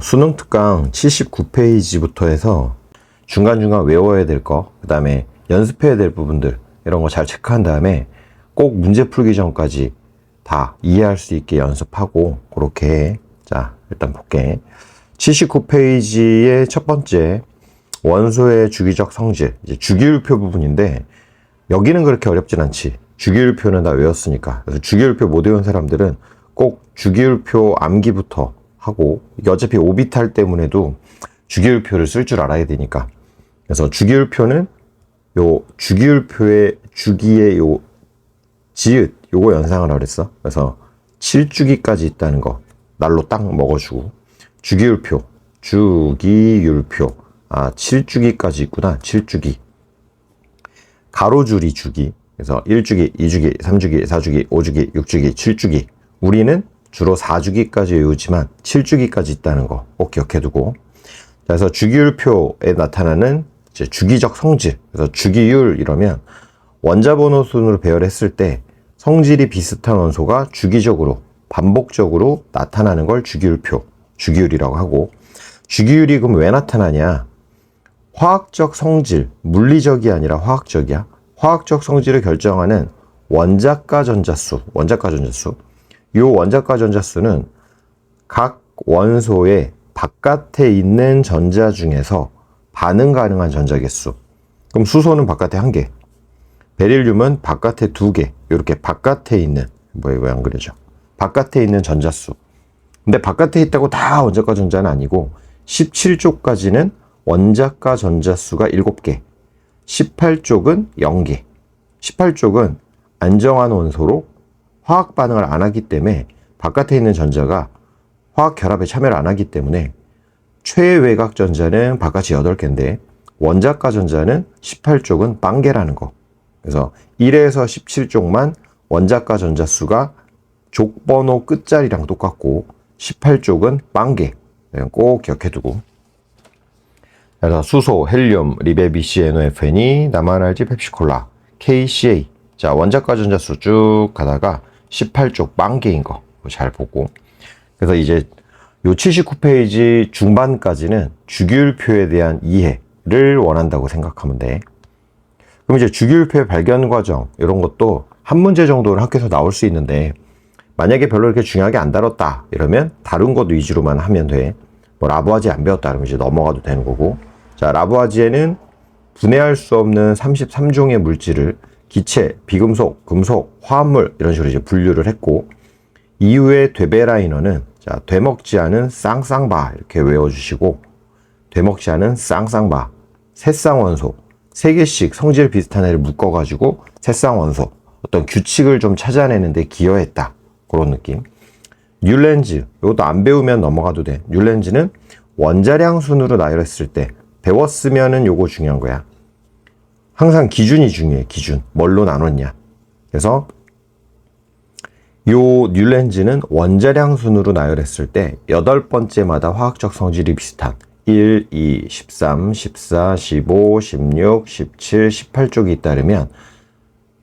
수능 특강 79페이지부터 해서 중간중간 외워야 될 거, 그 다음에 연습해야 될 부분들, 이런 거 잘 체크한 다음에 꼭 문제 풀기 전까지 다 이해할 수 있게 연습하고, 그렇게. 자, 일단 볼게. 79페이지의 첫 번째, 원소의 주기적 성질, 이제 주기율표 부분인데, 여기는 그렇게 어렵진 않지. 주기율표는 다 외웠으니까. 그래서 주기율표 못 외운 사람들은 꼭 주기율표 암기부터 하고, 이게 어차피 오비탈 때문에도 주기율표를 쓸 줄 알아야 되니까. 그래서 주기율표는 요 주기율표의 주기의 요 지읒, 요거 연상을 하랬어. 그래서 7주기까지 있다는 거 날로 딱 먹어주고, 주기율표, 주기율표, 7주기까지 있구나. 7주기. 가로줄이 주기. 그래서 1주기, 2주기, 3주기, 4주기, 5주기, 6주기, 7주기. 우리는 주로 4주기까지 외우지만 7주기까지 있다는 거 꼭 기억해두고. 그래서 주기율표에 나타나는 이제 주기적 성질, 그래서 주기율 이러면 원자번호 순으로 배열했을 때 성질이 비슷한 원소가 주기적으로 반복적으로 나타나는 걸 주기율표, 주기율이라고 하고, 주기율이 그럼 왜 나타나냐? 화학적 성질, 물리적이 아니라 화학적이야. 화학적 성질을 결정하는 원자가 전자수, 요 원자가 전자수는 각 원소의 바깥에 있는 전자 중에서 반응 가능한 전자 개수. 그럼 수소는 바깥에 1개, 베릴륨은 바깥에 2개, 이렇게 바깥에 있는, 왜 안 그려져? 바깥에 있는 전자수. 근데 바깥에 있다고 다 원자가 전자는 아니고, 17쪽까지는 원자가 전자수가 7개, 18쪽은 0개. 18쪽은 안정한 원소로 화학 반응을 안 하기 때문에, 바깥에 있는 전자가 화학 결합에 참여를 안 하기 때문에 최외곽 전자는 바깥이 8개인데 원자가 전자는 18쪽은 빵개라는 거. 그래서 1에서 17쪽만 원자가 전자수가 족번호 끝자리랑 똑같고 18쪽은 빵개. 꼭 기억해두고. 그래서 수소, 헬륨, 리베, BCNOFN이, 나만 알지 펩시콜라, KCA. 자, 원자가 전자수 쭉 가다가 18쪽 빵개인 거 잘 보고. 그래서 이제 요 79페이지 중반까지는 주기율표에 대한 이해를 원한다고 생각하면 돼. 그럼 이제 주기율표의 발견 과정, 이런 것도 한 문제 정도는 학교에서 나올 수 있는데, 만약에 별로 이렇게 중요하게 안 다뤘다 이러면 다른 것 위주로만 하면 돼. 뭐 라부아지에 안 배웠다 그러면 이제 넘어가도 되는 거고. 자, 라부아지에는 분해할 수 없는 33종의 물질을 기체, 비금속, 금속, 화합물 이런 식으로 이제 분류를 했고, 이후에 되베라이너는 자, 되먹지 않은 쌍쌍바 이렇게 외워주시고, 되먹지 않은 쌍쌍바, 새쌍원소, 3개씩 성질 비슷한 애를 묶어가지고 새쌍원소, 어떤 규칙을 좀 찾아내는데 기여했다, 그런 느낌. 율렌즈, 이것도 안 배우면 넘어가도 돼. 율렌즈는 원자량 순으로 나열했을 때, 배웠으면은 요거 중요한 거야. 항상 기준이 중요해. 기준, 뭘로 나눴냐. 그래서 요 율렌즈는 원자량 순으로 나열했을 때 8번째마다 화학적 성질이 비슷한 1, 2, 13, 14, 15, 16, 17, 18쪽이 잇따르면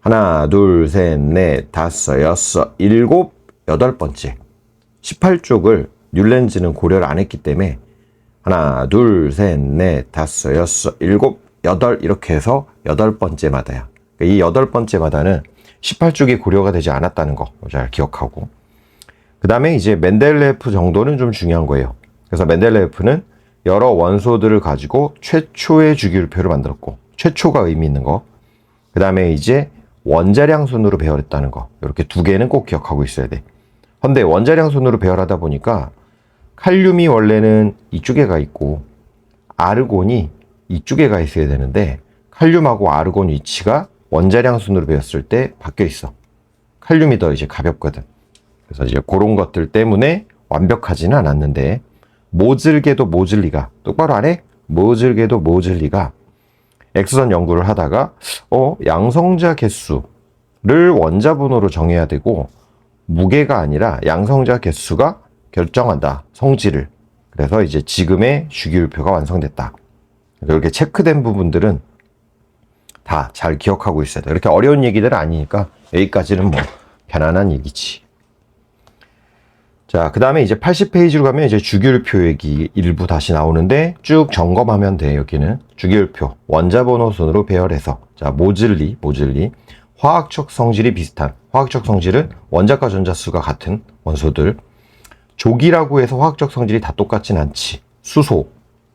하나, 둘, 셋, 넷, 다섯, 여섯, 일곱, 8번째 18쪽을 율렌즈는 고려를 안 했기 때문에 하나, 둘, 셋, 넷, 다섯, 여섯, 일곱, 여덟, 이렇게 해서 8번째마다야. 이 8번째마다는 18쪽이 고려가 되지 않았다는 거 잘 기억하고, 그 다음에 이제 멘델레예프 정도는 좀 중요한 거예요. 그래서 멘델레예프는 여러 원소들을 가지고 최초의 주기율표를 만들었고, 최초가 의미 있는 거. 그 다음에 이제 원자량 순으로 배열했다는 거, 이렇게 2개는 꼭 기억하고 있어야 돼. 근데 원자량 순으로 배열하다 보니까 칼륨이 원래는 이쪽에 가 있고 아르곤이 이쪽에 가 있어야 되는데, 칼륨하고 아르곤 위치가 원자량 순으로 배웠을 때 바뀌어 있어. 칼륨이 더 이제 가볍거든. 그래서 이제 그런 것들 때문에 완벽하지는 않았는데, 모즐게도 모즐리가, 똑바로 안 해? 모즐게도 모즐리가 X선 연구를 하다가 양성자 개수를 원자 번호로 정해야 되고, 무게가 아니라 양성자 개수가 결정한다, 성질을. 그래서 이제 지금의 주기율표가 완성됐다. 이렇게 체크된 부분들은 다 잘 기억하고 있어야 돼. 이렇게 어려운 얘기들은 아니니까 여기까지는 뭐 편안한 얘기지. 자, 그 다음에 이제 80페이지로 가면 이제 주기율표 얘기 일부 다시 나오는데 쭉 점검하면 돼. 여기는 주기율표 원자번호 순으로 배열해서, 자, 모즐리 화학적 성질이 비슷한, 화학적 성질은 원자과 전자수가 같은 원소들. 족이라고 해서 화학적 성질이 다 똑같진 않지. 수소,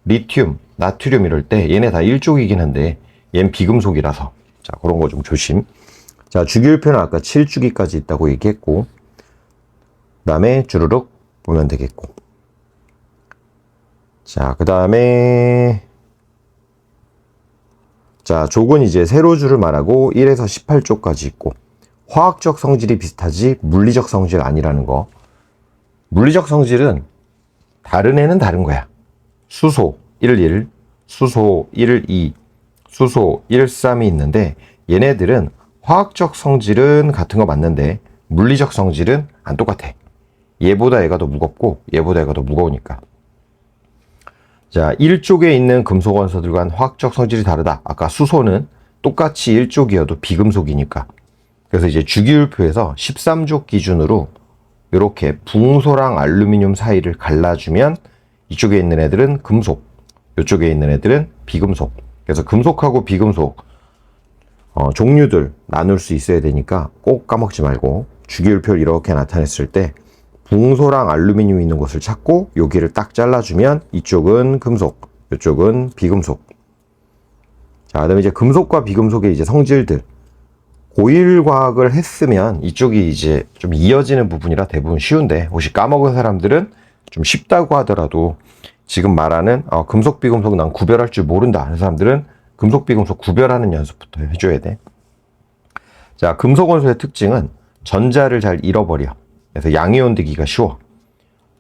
리튬, 나트륨 이럴 때 얘네 다 1족이긴 한데 얘는 비금속이라서, 자, 그런 거 좀 조심. 자, 주기율표는 아까 7주기까지 있다고 얘기했고, 그 다음에 주르륵 보면 되겠고. 자, 그 다음에, 자, 족은 이제 세로줄을 말하고 1에서 18족까지 있고, 화학적 성질이 비슷하지 물리적 성질 아니라는 거. 물리적 성질은 다른 애는 다른 거야. 수소 11, 수소 12, 수소 13이 있는데 얘네들은 화학적 성질은 같은 거 맞는데 물리적 성질은 안 똑같아. 얘보다 얘가 더 무겁고 얘보다 얘가 더 무거우니까. 자, 1족에 있는 금속 원소들과는 화학적 성질이 다르다. 아까 수소는 똑같이 1족이어도 비금속이니까. 그래서 이제 주기율표에서 13족 기준으로 이렇게 붕소랑 알루미늄 사이를 갈라주면 이쪽에 있는 애들은 금속, 이쪽에 있는 애들은 비금속. 그래서 금속하고 비금속 종류들 나눌 수 있어야 되니까 꼭 까먹지 말고 주기율표를 이렇게 나타냈을 때 붕소랑 알루미늄이 있는 곳을 찾고 여기를 딱 잘라주면 이쪽은 금속, 이쪽은 비금속. 자, 그다음에 이제 금속과 비금속의 이제 성질들. 고일 과학을 했으면 이쪽이 이제 좀 이어지는 부분이라 대부분 쉬운데 혹시 까먹은 사람들은 좀 쉽다고 하더라도 지금 말하는 금속, 비금속 난 구별할 줄 모른다 하는 사람들은 금속, 비금속 구별하는 연습부터 해줘야 돼. 자, 금속 원소의 특징은 전자를 잘 잃어버려. 그래서 양이온 되기가 쉬워.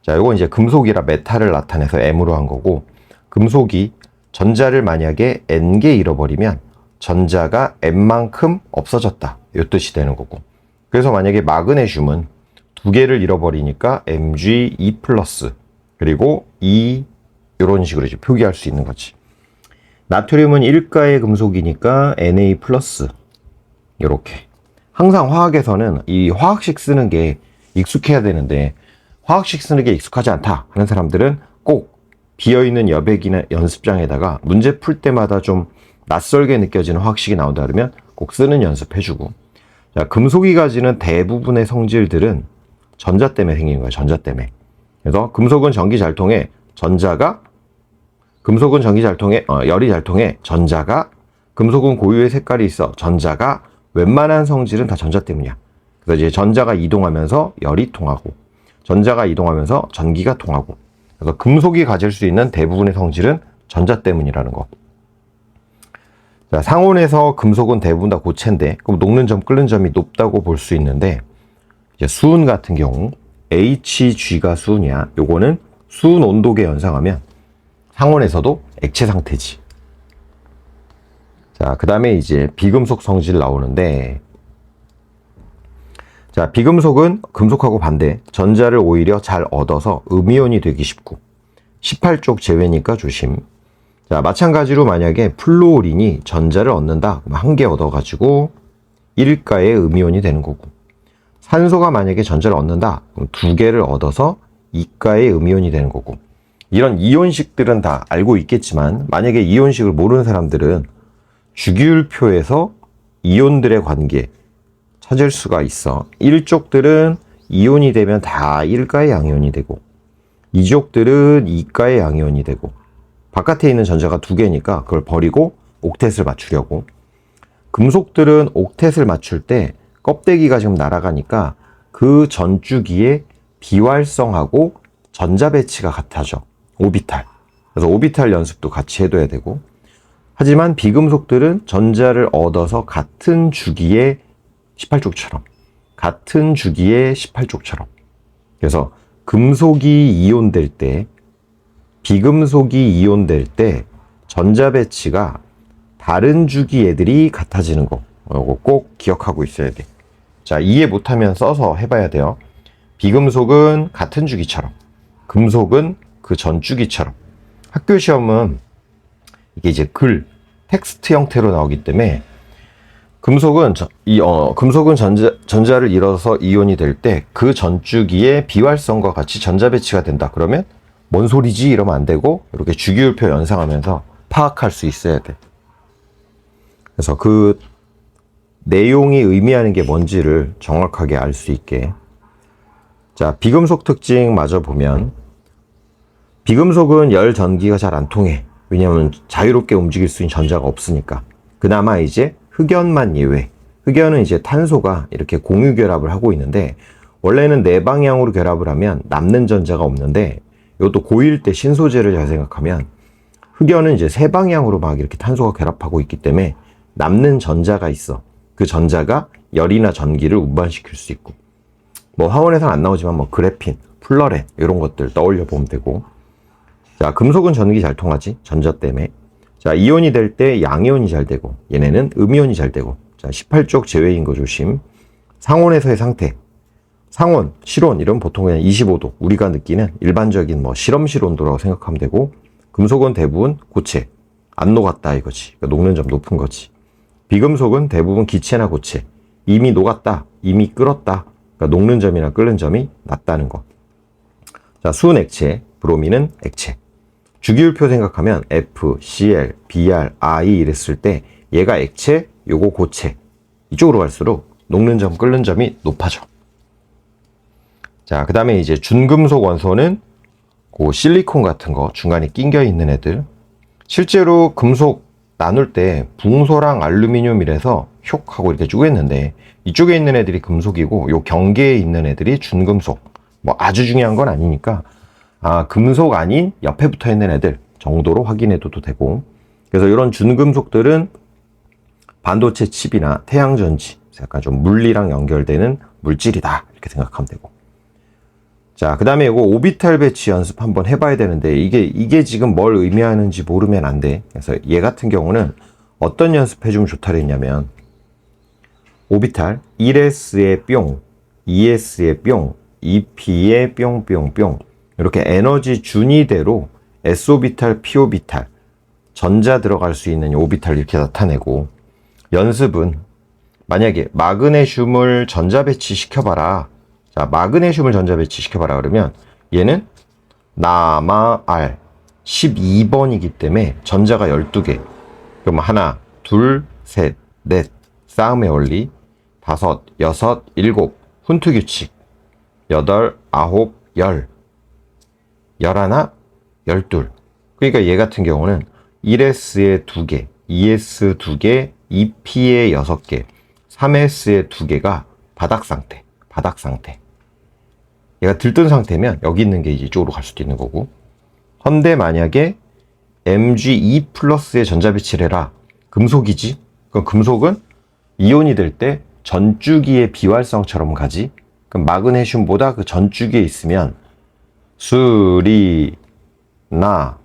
자, 이건 이제 금속이라 메탈을 나타내서 M으로 한 거고, 금속이 전자를 만약에 N개 잃어버리면 전자가 N만큼 없어졌다. 이 뜻이 되는 거고. 그래서 만약에 마그네슘은 2개를 잃어버리니까 Mg2+, 그리고 2 이런 식으로 이제 표기할 수 있는 거지. 나트륨은 1가의 금속이니까 Na+, 이렇게. 항상 화학에서는 이 화학식 쓰는 게 익숙해야 되는데 화학식 쓰는 게 익숙하지 않다 하는 사람들은 꼭 비어있는 여백이나 연습장에다가 문제 풀 때마다 좀 낯설게 느껴지는 화학식이 나온다 그러면 꼭 쓰는 연습해주고. 자, 금속이 가지는 대부분의 성질들은 전자 때문에 생기는 거예요. 전자 때문에. 그래서 금속은 전기 잘 통해 금속은 전기 잘 통해 열이 잘 통해 전자가, 금속은 고유의 색깔이 있어 전자가, 웬만한 성질은 다 전자 때문이야. 그래서 이제 전자가 이동하면서 열이 통하고 전자가 이동하면서 전기가 통하고, 그래서 금속이 가질 수 있는 대부분의 성질은 전자 때문이라는 거. 자, 상온에서 금속은 대부분 다 고체인데 그럼 녹는 점, 끓는 점이 높다고 볼 수 있는데, 이제 수은 같은 경우 HG가 수은이야. 요거는 수은 온도계 연상하면 상온에서도 액체 상태지. 자, 그 다음에 이제 비금속 성질 나오는데, 자, 비금속은 금속하고 반대, 전자를 오히려 잘 얻어서 음이온이 되기 쉽고 18족 제외니까 조심. 자, 마찬가지로 만약에 플루오린이 전자를 얻는다 그럼 1개 얻어가지고 1가의 음이온이 되는 거고, 산소가 만약에 전자를 얻는다 그럼 2개를 얻어서 2가의 음이온이 되는 거고. 이런 이온식들은 다 알고 있겠지만 만약에 이온식을 모르는 사람들은 주기율표에서 이온들의 관계 찾을 수가 있어. 1족들은 이온이 되면 다 1가의 양이온이 되고 2족들은 2가의 양이온이 되고, 바깥에 있는 전자가 2개니까 그걸 버리고 옥텟을 맞추려고. 금속들은 옥텟을 맞출 때 껍데기가 지금 날아가니까 그 전주기의 비활성하고 전자 배치가 같아져. 오비탈. 그래서 오비탈 연습도 같이 해둬야 되고. 하지만 비금속들은 전자를 얻어서 같은 주기의 18족처럼, 같은 주기의 18족처럼. 그래서 금속이 이온될 때, 비금속이 이온될 때 전자 배치가 다른 주기 애들이 같아지는 거. 이거 꼭 기억하고 있어야 돼. 자, 이해 못하면 써서 해봐야 돼요. 비금속은 같은 주기처럼, 금속은 그 전 주기처럼. 학교 시험은 이게 이제 텍스트 형태로 나오기 때문에 금속은 전자를 잃어서 이온이 될 때 그 전주기의 비활성과 같이 전자 배치가 된다. 그러면 뭔 소리지? 이러면 안 되고 이렇게 주기율표 연상하면서 파악할 수 있어야 돼. 그래서 그 내용이 의미하는 게 뭔지를 정확하게 알 수 있게. 자, 비금속 특징 마저 보면 비금속은 열 전기가 잘 안 통해. 왜냐하면 자유롭게 움직일 수 있는 전자가 없으니까. 그나마 이제 흑연만 예외. 흑연은 이제 탄소가 이렇게 공유 결합을 하고 있는데 원래는 네 방향으로 결합을 하면 남는 전자가 없는데 이것도 고일 때 신소재를 잘 생각하면 흑연은 이제 세 방향으로 막 이렇게 탄소가 결합하고 있기 때문에 남는 전자가 있어. 그 전자가 열이나 전기를 운반시킬 수 있고 뭐 화원에서는 안 나오지만 뭐 그래핀, 플러렌 이런 것들 떠올려 보면 되고. 자, 금속은 전기 잘 통하지, 전자 때문에. 자, 이온이 될 때 양이온이 잘 되고 얘네는 음이온이 잘 되고. 자, 18쪽 제외인 거 조심. 상온에서의 상태. 상온, 실온 이런 보통 그냥 25도 우리가 느끼는 일반적인 뭐 실험실 온도라고 생각하면 되고, 금속은 대부분 고체, 안 녹았다 이거지. 그러니까 녹는 점 높은 거지. 비금속은 대부분 기체나 고체, 이미 녹았다, 이미 끓었다. 그러니까 녹는 점이나 끓는 점이 낮다는 거. 자, 수은 액체, 브로민은 액체. 주기율표 생각하면 F, Cl, Br, I 이랬을 때 얘가 액체, 요거 고체. 이쪽으로 갈수록 녹는 점, 끓는 점이 높아져. 자, 그 다음에 이제 준금속 원소는 그 실리콘 같은 거 중간에 낑겨 있는 애들. 실제로 금속 나눌 때 붕소랑 알루미늄 이래서 쇽 하고 이렇게 쪼갰는데 이쪽에 있는 애들이 금속이고 요 경계에 있는 애들이 준금속. 뭐 아주 중요한 건 아니니까 금속 아닌 옆에 붙어 있는 애들 정도로 확인해도 되고. 그래서 이런 준금속들은 반도체 칩이나 태양전지, 약간 좀 물리랑 연결되는 물질이다 이렇게 생각하면 되고. 자, 그 다음에 이거 오비탈 배치 연습 한번 해봐야 되는데 이게 지금 뭘 의미하는지 모르면 안 돼. 그래서 얘 같은 경우는 어떤 연습해주면 좋다 그랬냐면 오비탈 1s의 뿅, 2s의 뿅, 2p의 뿅뿅뿅 이렇게 에너지 준위대로 s오비탈, p오비탈 전자 들어갈 수 있는 오비탈 이렇게 나타내고, 연습은 만약에 마그네슘을 전자 배치 시켜봐라. 자, 마그네슘을 전자 배치 시켜봐라 그러면 얘는 나마알 12번이기 때문에 전자가 12개. 그럼 하나, 둘, 셋, 넷, 싸움의 원리, 다섯, 여섯, 일곱, 훈트 규칙, 여덟, 아홉, 열, 열하나, 열둘. 그러니까 얘 같은 경우는 1S에 2개, 2S 2개, 2P에 6개, 3S에 2개가 바닥 상태. 얘가 들뜬 상태면 여기 있는 게 이제 이쪽으로 갈 수도 있는 거고. 헌데 만약에 Mg2 플러스의 전자 배치를 해라. 금속이지? 그럼 금속은 이온이 될 때 전주기의 비활성처럼 가지. 그럼 마그네슘보다 그 전주기에 있으면 수리, 나만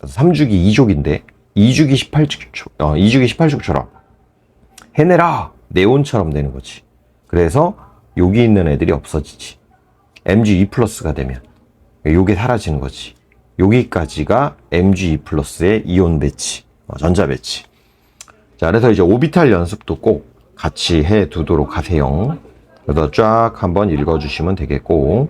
3주기 2족인데 2주기 18족처럼 해내라. 네온처럼 되는 거지. 그래서 여기 있는 애들이 없어지지. Mg2 플러스가 되면 요게 사라지는 거지. 여기까지가 Mg2 플러스의 이온 배치, 전자 배치. 자, 그래서 이제 오비탈 연습도 꼭 같이 해 두도록 하세요. 그래서 쫙 한번 읽어주시면 되겠고.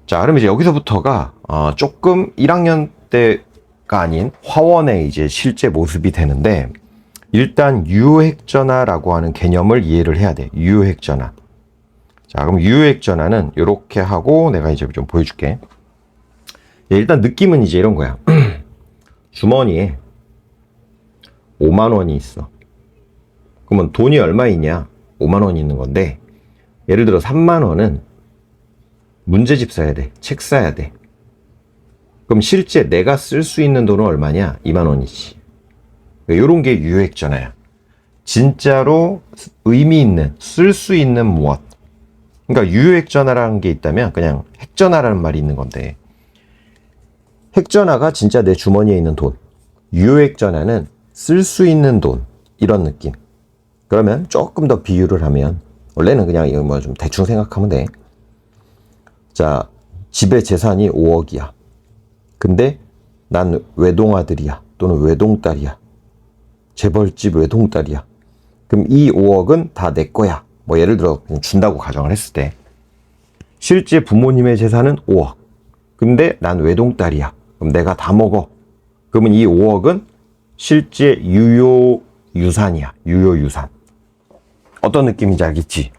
자, 그럼 이제 여기서부터가 조금 1학년 때가 아닌 화원의 이제 실제 모습이 되는데, 일단 유효핵전화라고 하는 개념을 이해를 해야 돼. 유효핵전화. 자, 그럼 유효핵전화는 이렇게 하고 내가 이제 좀 보여줄게. 일단 느낌은 이제 이런 거야. 주머니에 5만 원이 있어. 그러면 돈이 얼마 있냐? 5만 원이 있는 건데, 예를 들어 3만 원은 문제집 사야 돼. 책 사야 돼. 그럼 실제 내가 쓸 수 있는 돈은 얼마냐? 2만 원이지. 요런 게 유효핵전화야. 진짜로 의미 있는, 쓸 수 있는 무엇. 그러니까 유효핵전화라는 게 있다면 그냥 핵전화라는 말이 있는 건데, 핵전화가 진짜 내 주머니에 있는 돈, 유효핵전화는 쓸 수 있는 돈, 이런 느낌. 그러면 조금 더 비유를 하면, 원래는 그냥 이거 뭐 좀 대충 생각하면 돼. 자, 집에 재산이 5억이야. 근데 난 외동아들이야. 또는 외동딸이야. 재벌집 외동딸이야. 그럼 이 5억은 다 내 거야. 뭐 예를 들어 그냥 준다고 가정을 했을 때 실제 부모님의 재산은 5억. 근데 난 외동딸이야. 그럼 내가 다 먹어. 그러면 이 5억은 실제 유효 유산이야. 유효 유산. 어떤 느낌인지 알겠지?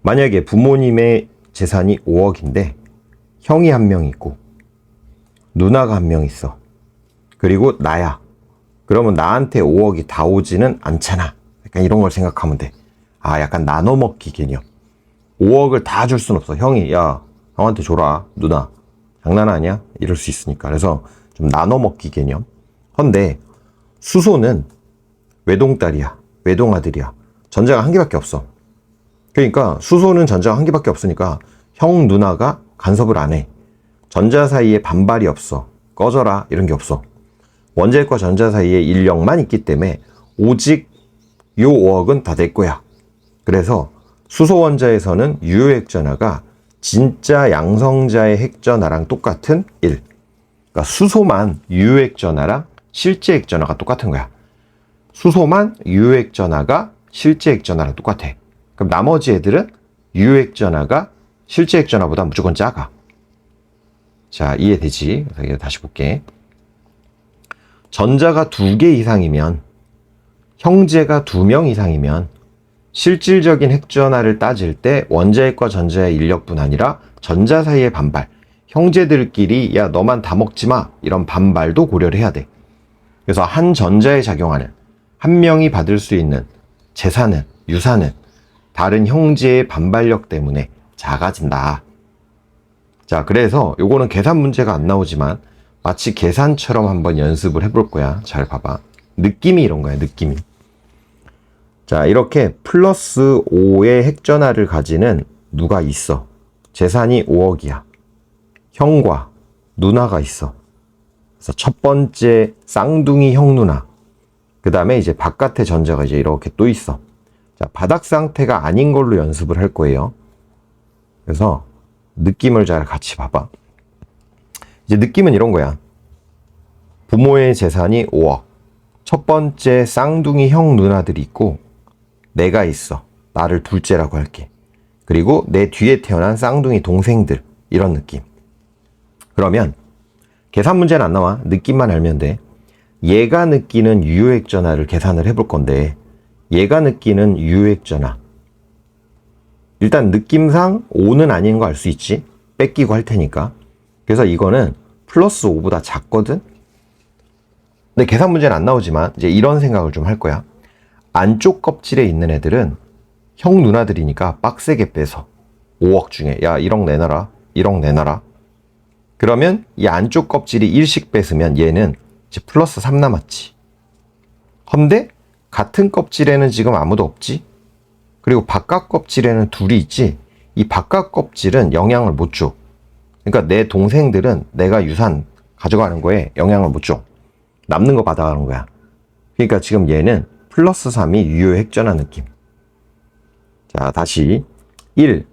만약에 부모님의 재산이 5억인데 형이 한 명 있고 누나가 한 명 있어. 그리고 나야. 그러면 나한테 5억이 다 오지는 않잖아. 약간 이런 걸 생각하면 돼. 아, 약간 나눠 먹기 개념. 5억을 다 줄 순 없어. 형이 야, 형한테 줘라. 누나. 장난 아니야? 이럴 수 있으니까. 그래서 좀 나눠 먹기 개념. 헌데 수소는 외동딸이야. 외동아들이야. 전자가 한 개밖에 없어. 그러니까 수소는 전자가 한 개밖에 없으니까 형 누나가 간섭을 안 해. 전자 사이에 반발이 없어. 꺼져라 이런 게 없어. 원자핵과 전자 사이에 인력만 있기 때문에 오직 요 5억은 다 내 거야. 그래서 수소 원자에서는 유효 핵전하가 진짜 양성자의 핵전하랑 똑같은 1. 그러니까 수소만 유효 핵전하랑 실제 핵전하가 똑같은 거야. 수소만 유효 핵전하가 실제 핵전하랑 똑같아. 그럼 나머지 애들은 유효 핵전하가 실제 핵전하보다 무조건 작아. 자, 이해되지? 다시 볼게. 전자가 2개 이상이면, 형제가 2명 이상이면 실질적인 핵전하를 따질 때 원자핵과 전자의 인력뿐 아니라 전자 사이의 반발, 형제들끼리 야 너만 다 먹지 마 이런 반발도 고려를 해야 돼. 그래서 한 전자에 작용하는 한 명이 받을 수 있는 재산은, 유산은 다른 형제의 반발력 때문에 작아진다. 자, 그래서 요거는 계산 문제가 안 나오지만 마치 계산처럼 한번 연습을 해볼 거야. 잘 봐봐. 느낌이 이런 거야, 느낌이. 자, 이렇게 플러스 5의 핵전하를 가지는 누가 있어. 재산이 5억이야. 형과 누나가 있어. 그래서 첫 번째 쌍둥이 형 누나. 그 다음에 이제 바깥에 전자가 이제 이렇게 또 있어. 자, 바닥 상태가 아닌 걸로 연습을 할 거예요. 그래서 느낌을 잘 같이 봐봐. 이제 느낌은 이런 거야. 부모의 재산이 5억. 첫 번째 쌍둥이 형 누나들이 있고 내가 있어. 나를 둘째라고 할게. 그리고 내 뒤에 태어난 쌍둥이 동생들. 이런 느낌. 그러면 계산 문제는 안 나와. 느낌만 알면 돼. 얘가 느끼는 유효핵 전하를 계산을 해볼 건데 얘가 느끼는 유효핵 전하. 일단 느낌상 5는 아닌 거 알 수 있지. 뺏기고 할 테니까. 그래서 이거는 플러스 5보다 작거든. 근데 계산 문제는 안 나오지만 이제 이런 생각을 좀 할 거야. 안쪽 껍질에 있는 애들은 형 누나들이니까 빡세게 빼서 5억 중에 야 1억 내놔라. 1억 내놔라. 그러면 이 안쪽 껍질이 1씩 뺏으면 얘는 이제 플러스 3 남았지. 근데 같은 껍질에는 지금 아무도 없지. 그리고 바깥 껍질에는 둘이 있지. 이 바깥 껍질은 영향을 못 줘. 그러니까 내 동생들은 내가 유산 가져가는 거에 영향을 못 줘. 남는 거 받아가는 거야. 그러니까 지금 얘는 플러스 3이 유효 핵전하 느낌. 자, 다시 1.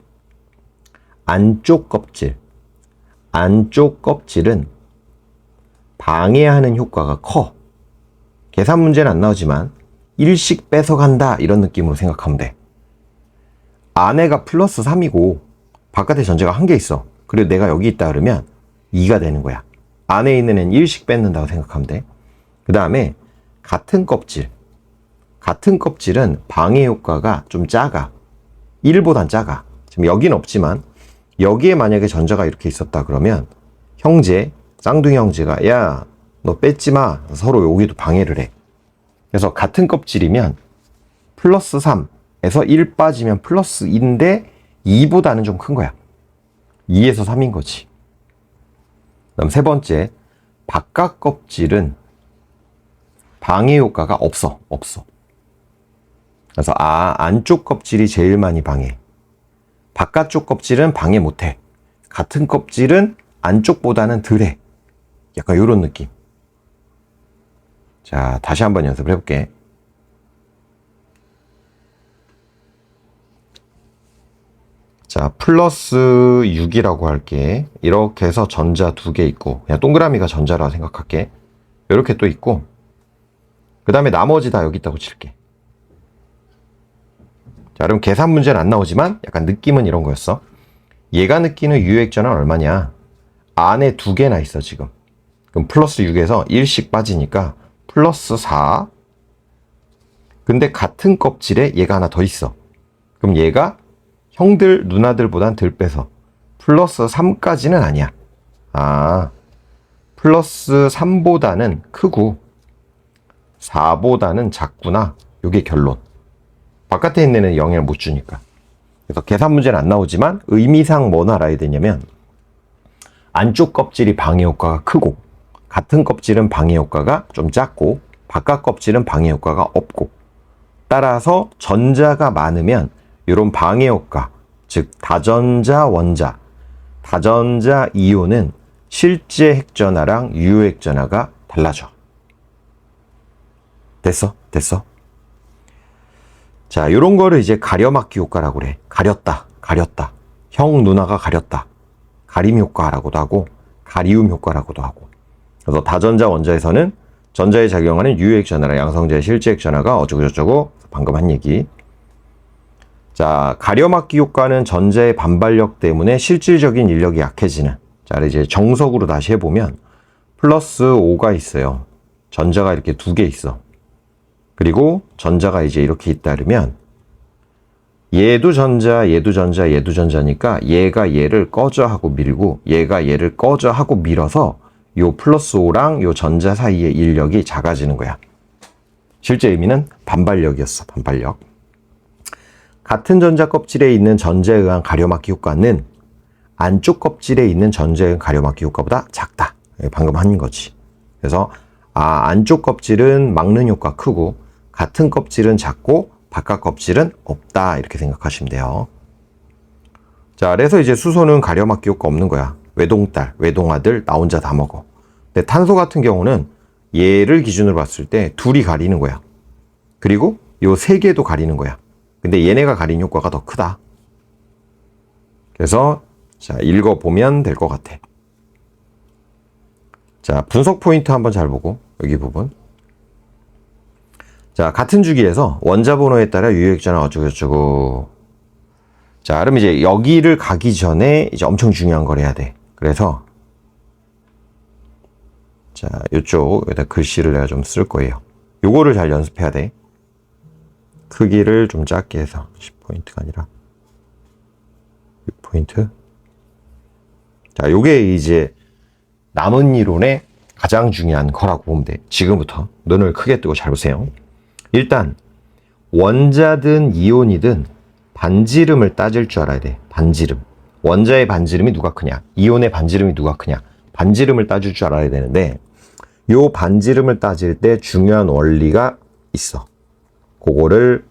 안쪽 껍질. 안쪽 껍질은 방해하는 효과가 커. 계산 문제는 안 나오지만 1씩 뺏어간다 이런 느낌으로 생각하면 돼. 안에가 플러스 3이고 바깥에 전자가 1개 있어. 그리고 내가 여기 있다 그러면 2가 되는 거야. 안에 있는 애는 1씩 뺏는다고 생각하면 돼. 그 다음에 같은 껍질. 같은 껍질은 방해 효과가 좀 작아. 1보단 작아. 지금 여긴 없지만 여기에 만약에 전자가 이렇게 있었다 그러면 형제, 쌍둥이 형제가 야, 너 뺏지 마. 서로 여기도 방해를 해. 그래서 같은 껍질이면 플러스 3에서 1 빠지면 플러스 2인데 2보다는 좀 큰 거야. 2에서 3인 거지. 그다음 세 번째, 바깥 껍질은 방해 효과가 없어. 그래서 안쪽 껍질이 제일 많이 방해. 바깥쪽 껍질은 방해 못해. 같은 껍질은 안쪽보다는 덜해. 약간 이런 느낌. 자, 다시 한번 연습을 해볼게. 자, 플러스 6이라고 할게. 이렇게 해서 전자 2개 있고 그냥 동그라미가 전자라 생각할게. 이렇게 또 있고, 그 다음에 나머지 다 여기 있다고 칠게. 자, 그럼 계산 문제는 안 나오지만 약간 느낌은 이런 거였어. 얘가 느끼는 유효액전환 얼마냐? 안에 두 개나 있어 지금. 그럼 플러스 6에서 1씩 빠지니까 플러스 4. 근데 같은 껍질에 얘가 하나 더 있어. 그럼 얘가 형들 누나들보단 덜 빼서 플러스 3까지는 아니야. 아, 플러스 3보다는 크고 4보다는 작구나. 요게 결론. 바깥에 있는 애는 영향을 못 주니까. 그래서 계산 문제는 안 나오지만 의미상 뭐 알아야 되냐면, 안쪽 껍질이 방해 효과가 크고 같은 껍질은 방해 효과가 좀 작고 바깥 껍질은 방해 효과가 없고, 따라서 전자가 많으면 이런 방해 효과, 즉 다전자 원자, 다전자 이온은 실제 핵전화랑 유효 핵전화가 달라져. 됐어? 자, 이런 거를 이제 가려막기 효과라고 그래. 가렸다. 형 누나가 가렸다. 가림 효과라고도 하고 가리움 효과라고도 하고. 그래서 다전자 원자에서는 전자에 작용하는 유효 핵전화랑 양성자의 실제 핵전화가 어쩌고저쩌고, 방금 한 얘기. 자, 가려막기 효과는 전자의 반발력 때문에 실질적인 인력이 약해지는. 자, 이제 정석으로 다시 해보면 플러스 5가 있어요. 전자가 이렇게 두 개 있어. 그리고 전자가 이제 이렇게 있다 그러면 얘도 전자니까 얘가 얘를 꺼져 하고 밀고 얘가 얘를 꺼져 하고 밀어서 요 플러스 5랑 요 전자 사이의 인력이 작아지는 거야. 실제 의미는 반발력이었어. 반발력. 같은 전자 껍질에 있는 전자에 의한 가려막기 효과는 안쪽 껍질에 있는 전자에 의한 가려막기 효과보다 작다. 방금 한 거지. 그래서 안쪽 껍질은 막는 효과 크고 같은 껍질은 작고 바깥 껍질은 없다. 이렇게 생각하시면 돼요. 자, 그래서 이제 수소는 가려막기 효과 없는 거야. 외동딸, 외동아들, 나 혼자 다 먹어. 근데 탄소 같은 경우는 얘를 기준으로 봤을 때 둘이 가리는 거야. 그리고 요 세 개도 가리는 거야. 근데 얘네가 가린 효과가 더 크다. 그래서 자, 읽어보면 될 것 같아. 자, 분석 포인트 한번 잘 보고, 여기 부분. 자, 같은 주기에서 원자 번호에 따라 유효액전화 어쩌고저쩌고. 자, 그럼 이제 여기를 가기 전에 이제 엄청 중요한 걸 해야 돼. 그래서 자, 요쪽에다 글씨를 내가 좀 쓸 거예요. 요거를 잘 연습해야 돼. 크기를 좀 작게 해서 10포인트가 아니라 6포인트. 자, 요게 이제 남은 이론의 가장 중요한 거라고 보면 돼. 지금부터 눈을 크게 뜨고 잘 보세요. 일단 원자든 이온이든 반지름을 따질 줄 알아야 돼. 반지름. 원자의 반지름이 누가 크냐, 이온의 반지름이 누가 크냐, 반지름을 따질 줄 알아야 되는데, 요 반지름을 따질 때 중요한 원리가 있어. 그거를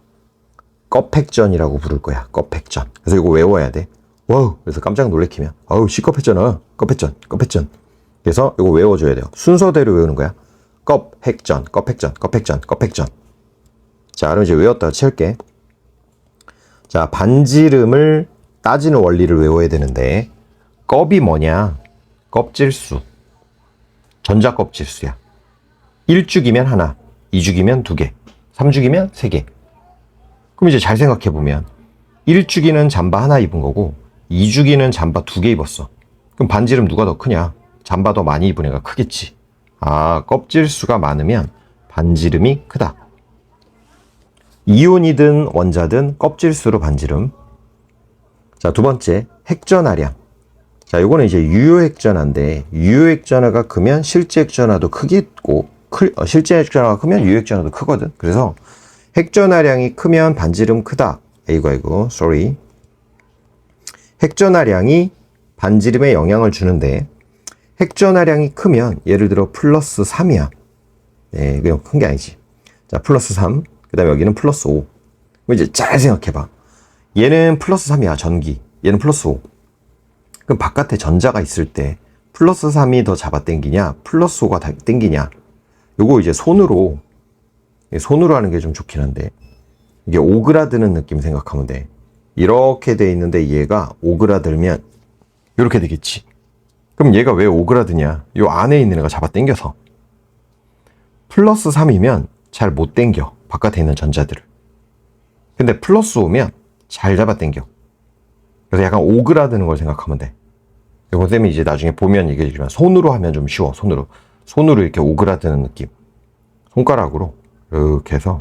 껍핵전이라고 부를 거야. 껍핵전. 그래서 이거 외워야 돼. 와우, 그래서 깜짝 놀래키면 아우 시껍했잖아. 껍핵전. 그래서 이거 외워줘야 돼요. 순서대로 외우는 거야. 껍핵전. 자, 그럼 이제 외웠다가 채울게. 자, 반지름을 따지는 원리를 외워야 되는데, 껍이 뭐냐? 껍질수. 전자 껍질수야. 1주기면 하나, 2주기면 2개, 3주기면 3개. 그럼 이제 잘 생각해보면 1주기는 잠바 하나 입은 거고 2주기는 잠바 2개 입었어. 그럼 반지름 누가 더 크냐? 잠바 더 많이 입은 애가 크겠지. 껍질수가 많으면 반지름이 크다. 이온이든 원자든 껍질수로 반지름. 자, 두 번째, 핵전하량. 자, 요거는 이제 유효핵전화인데, 유효핵전화가 크면 실제 핵전화도 크겠고, 실제 핵전화가 크면 유효핵전화도 크거든. 그래서 핵전하량이 크면 반지름 크다. 아이고, sorry. 핵전하량이 반지름에 영향을 주는데, 핵전하량이 크면 예를 들어 플러스 3이야. 네, 그냥 큰 게 아니지. 자, 플러스 3. 그 다음에 여기는 플러스 5. 그럼 이제 잘 생각해봐. 얘는 플러스 3이야, 전기. 얘는 플러스 5. 그럼 바깥에 전자가 있을 때 플러스 3이 더 잡아당기냐, 플러스 5가 당기냐. 요거 이제 손으로 하는 게 좀 좋긴 한데, 이게 오그라드는 느낌 생각하면 돼. 이렇게 돼 있는데 얘가 오그라들면 이렇게 되겠지. 그럼 얘가 왜 오그라드냐? 요 안에 있는 애가 잡아당겨서. 플러스 3이면 잘 못 당겨. 바깥에 있는 전자들을. 근데 플러스 5면 잘 잡아 당겨. 그래서 약간 오그라드는 걸 생각하면 돼. 이거 쌤이 이제 나중에 보면 얘기해주지만 손으로 하면 좀 쉬워. 손으로 이렇게 오그라드는 느낌. 손가락으로 이렇게 해서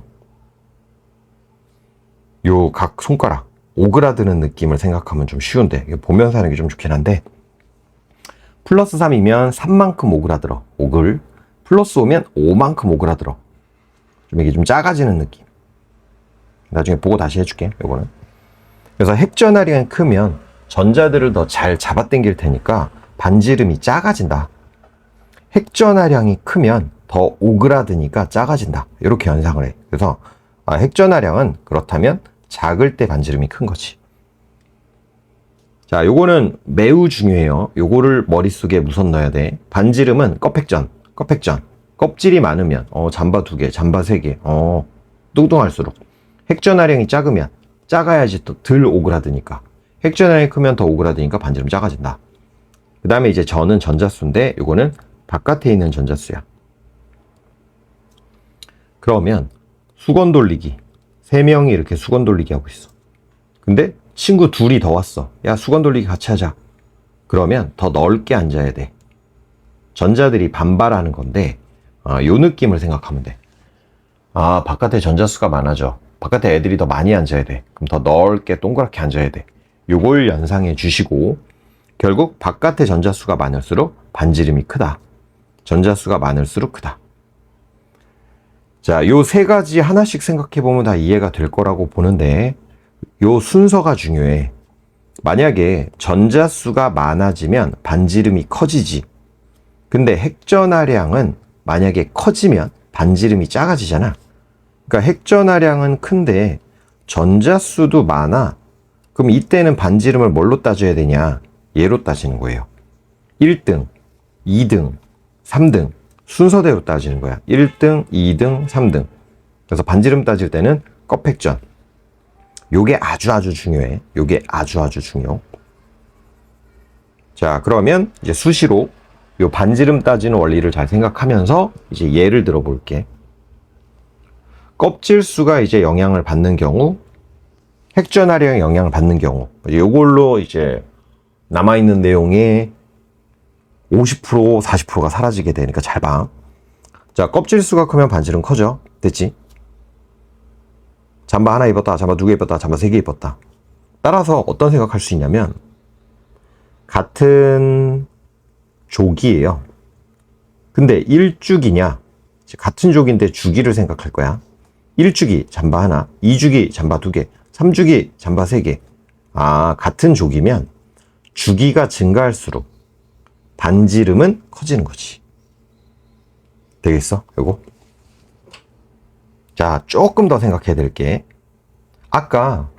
요 각 손가락 오그라드는 느낌을 생각하면 좀 쉬운데 이거 보면서 하는 게 좀 좋긴 한데 플러스 3이면 3만큼 오그라들어. 오글. 플러스 5면 5만큼 오그라들어. 좀 이게 좀 작아지는 느낌. 나중에 보고 다시 해줄게. 요거는. 그래서 핵전하량이 크면 전자들을 더 잘 잡아당길 테니까 반지름이 작아진다. 핵전하량이 크면 더 오그라드니까 작아진다. 이렇게 연상을 해. 그래서 핵전하량은 그렇다면 작을 때 반지름이 큰 거지. 자, 요거는 매우 중요해요. 요거를 머릿속에 우선 넣어야 돼. 반지름은 껍핵전. 껍질이 많으면 잠바 2개, 잠바 3개. 뚱뚱할수록. 핵전하량이 작으면 작아야지 또 덜 오그라드니까. 핵전하량이 크면 더 오그라드니까 반지름 작아진다. 그 다음에 이제 전은 전자수인데 요거는 바깥에 있는 전자수야. 그러면 수건 돌리기. 3명이 이렇게 수건 돌리기 하고 있어. 근데 친구 2이 더 왔어. 야, 수건 돌리기 같이 하자. 그러면 더 넓게 앉아야 돼. 전자들이 반발하는 건데 요 느낌을 생각하면 돼. 바깥에 전자수가 많아져. 바깥에 애들이 더 많이 앉아야 돼. 그럼 더 넓게 동그랗게 앉아야 돼. 요걸 연상해 주시고 결국 바깥에 전자수가 많을수록 반지름이 크다. 전자수가 많을수록 크다. 자, 요 3가지 하나씩 생각해 보면 다 이해가 될 거라고 보는데 요 순서가 중요해. 만약에 전자수가 많아지면 반지름이 커지지. 근데 핵전하량은 만약에 커지면 반지름이 작아지잖아. 그러니까 핵전하량은 큰데 전자수도 많아. 그럼 이때는 반지름을 뭘로 따져야 되냐? 얘로 따지는 거예요. 1등, 2등, 3등 순서대로 따지는 거야. 1등, 2등, 3등. 그래서 반지름 따질 때는 껍핵전. 요게 아주 중요해. 요게 아주 중요. 자, 그러면 이제 수시로 요 반지름 따지는 원리를 잘 생각하면서 이제 예를 들어 볼게. 껍질수가 이제 영향을 받는 경우, 핵전하량에 영향을 받는 경우, 요걸로 이제 남아있는 내용의 50%, 40%가 사라지게 되니까 잘 봐. 자, 껍질수가 크면 반지름 커져. 됐지? 잠바 하나 입었다, 잠바 2개 입었다, 잠바 3개 입었다. 따라서 어떤 생각할 수 있냐면 같은 족이에요. 근데 1죽이냐? 같은 족인데 주기를 생각할 거야. 1주기 잠바 하나, 2주기 잠바 2개, 3주기 잠바 3개. 같은 족이면 주기가 증가할수록 반지름은 커지는 거지. 되겠어? 요거? 자, 조금 더 생각해야 될 게 아까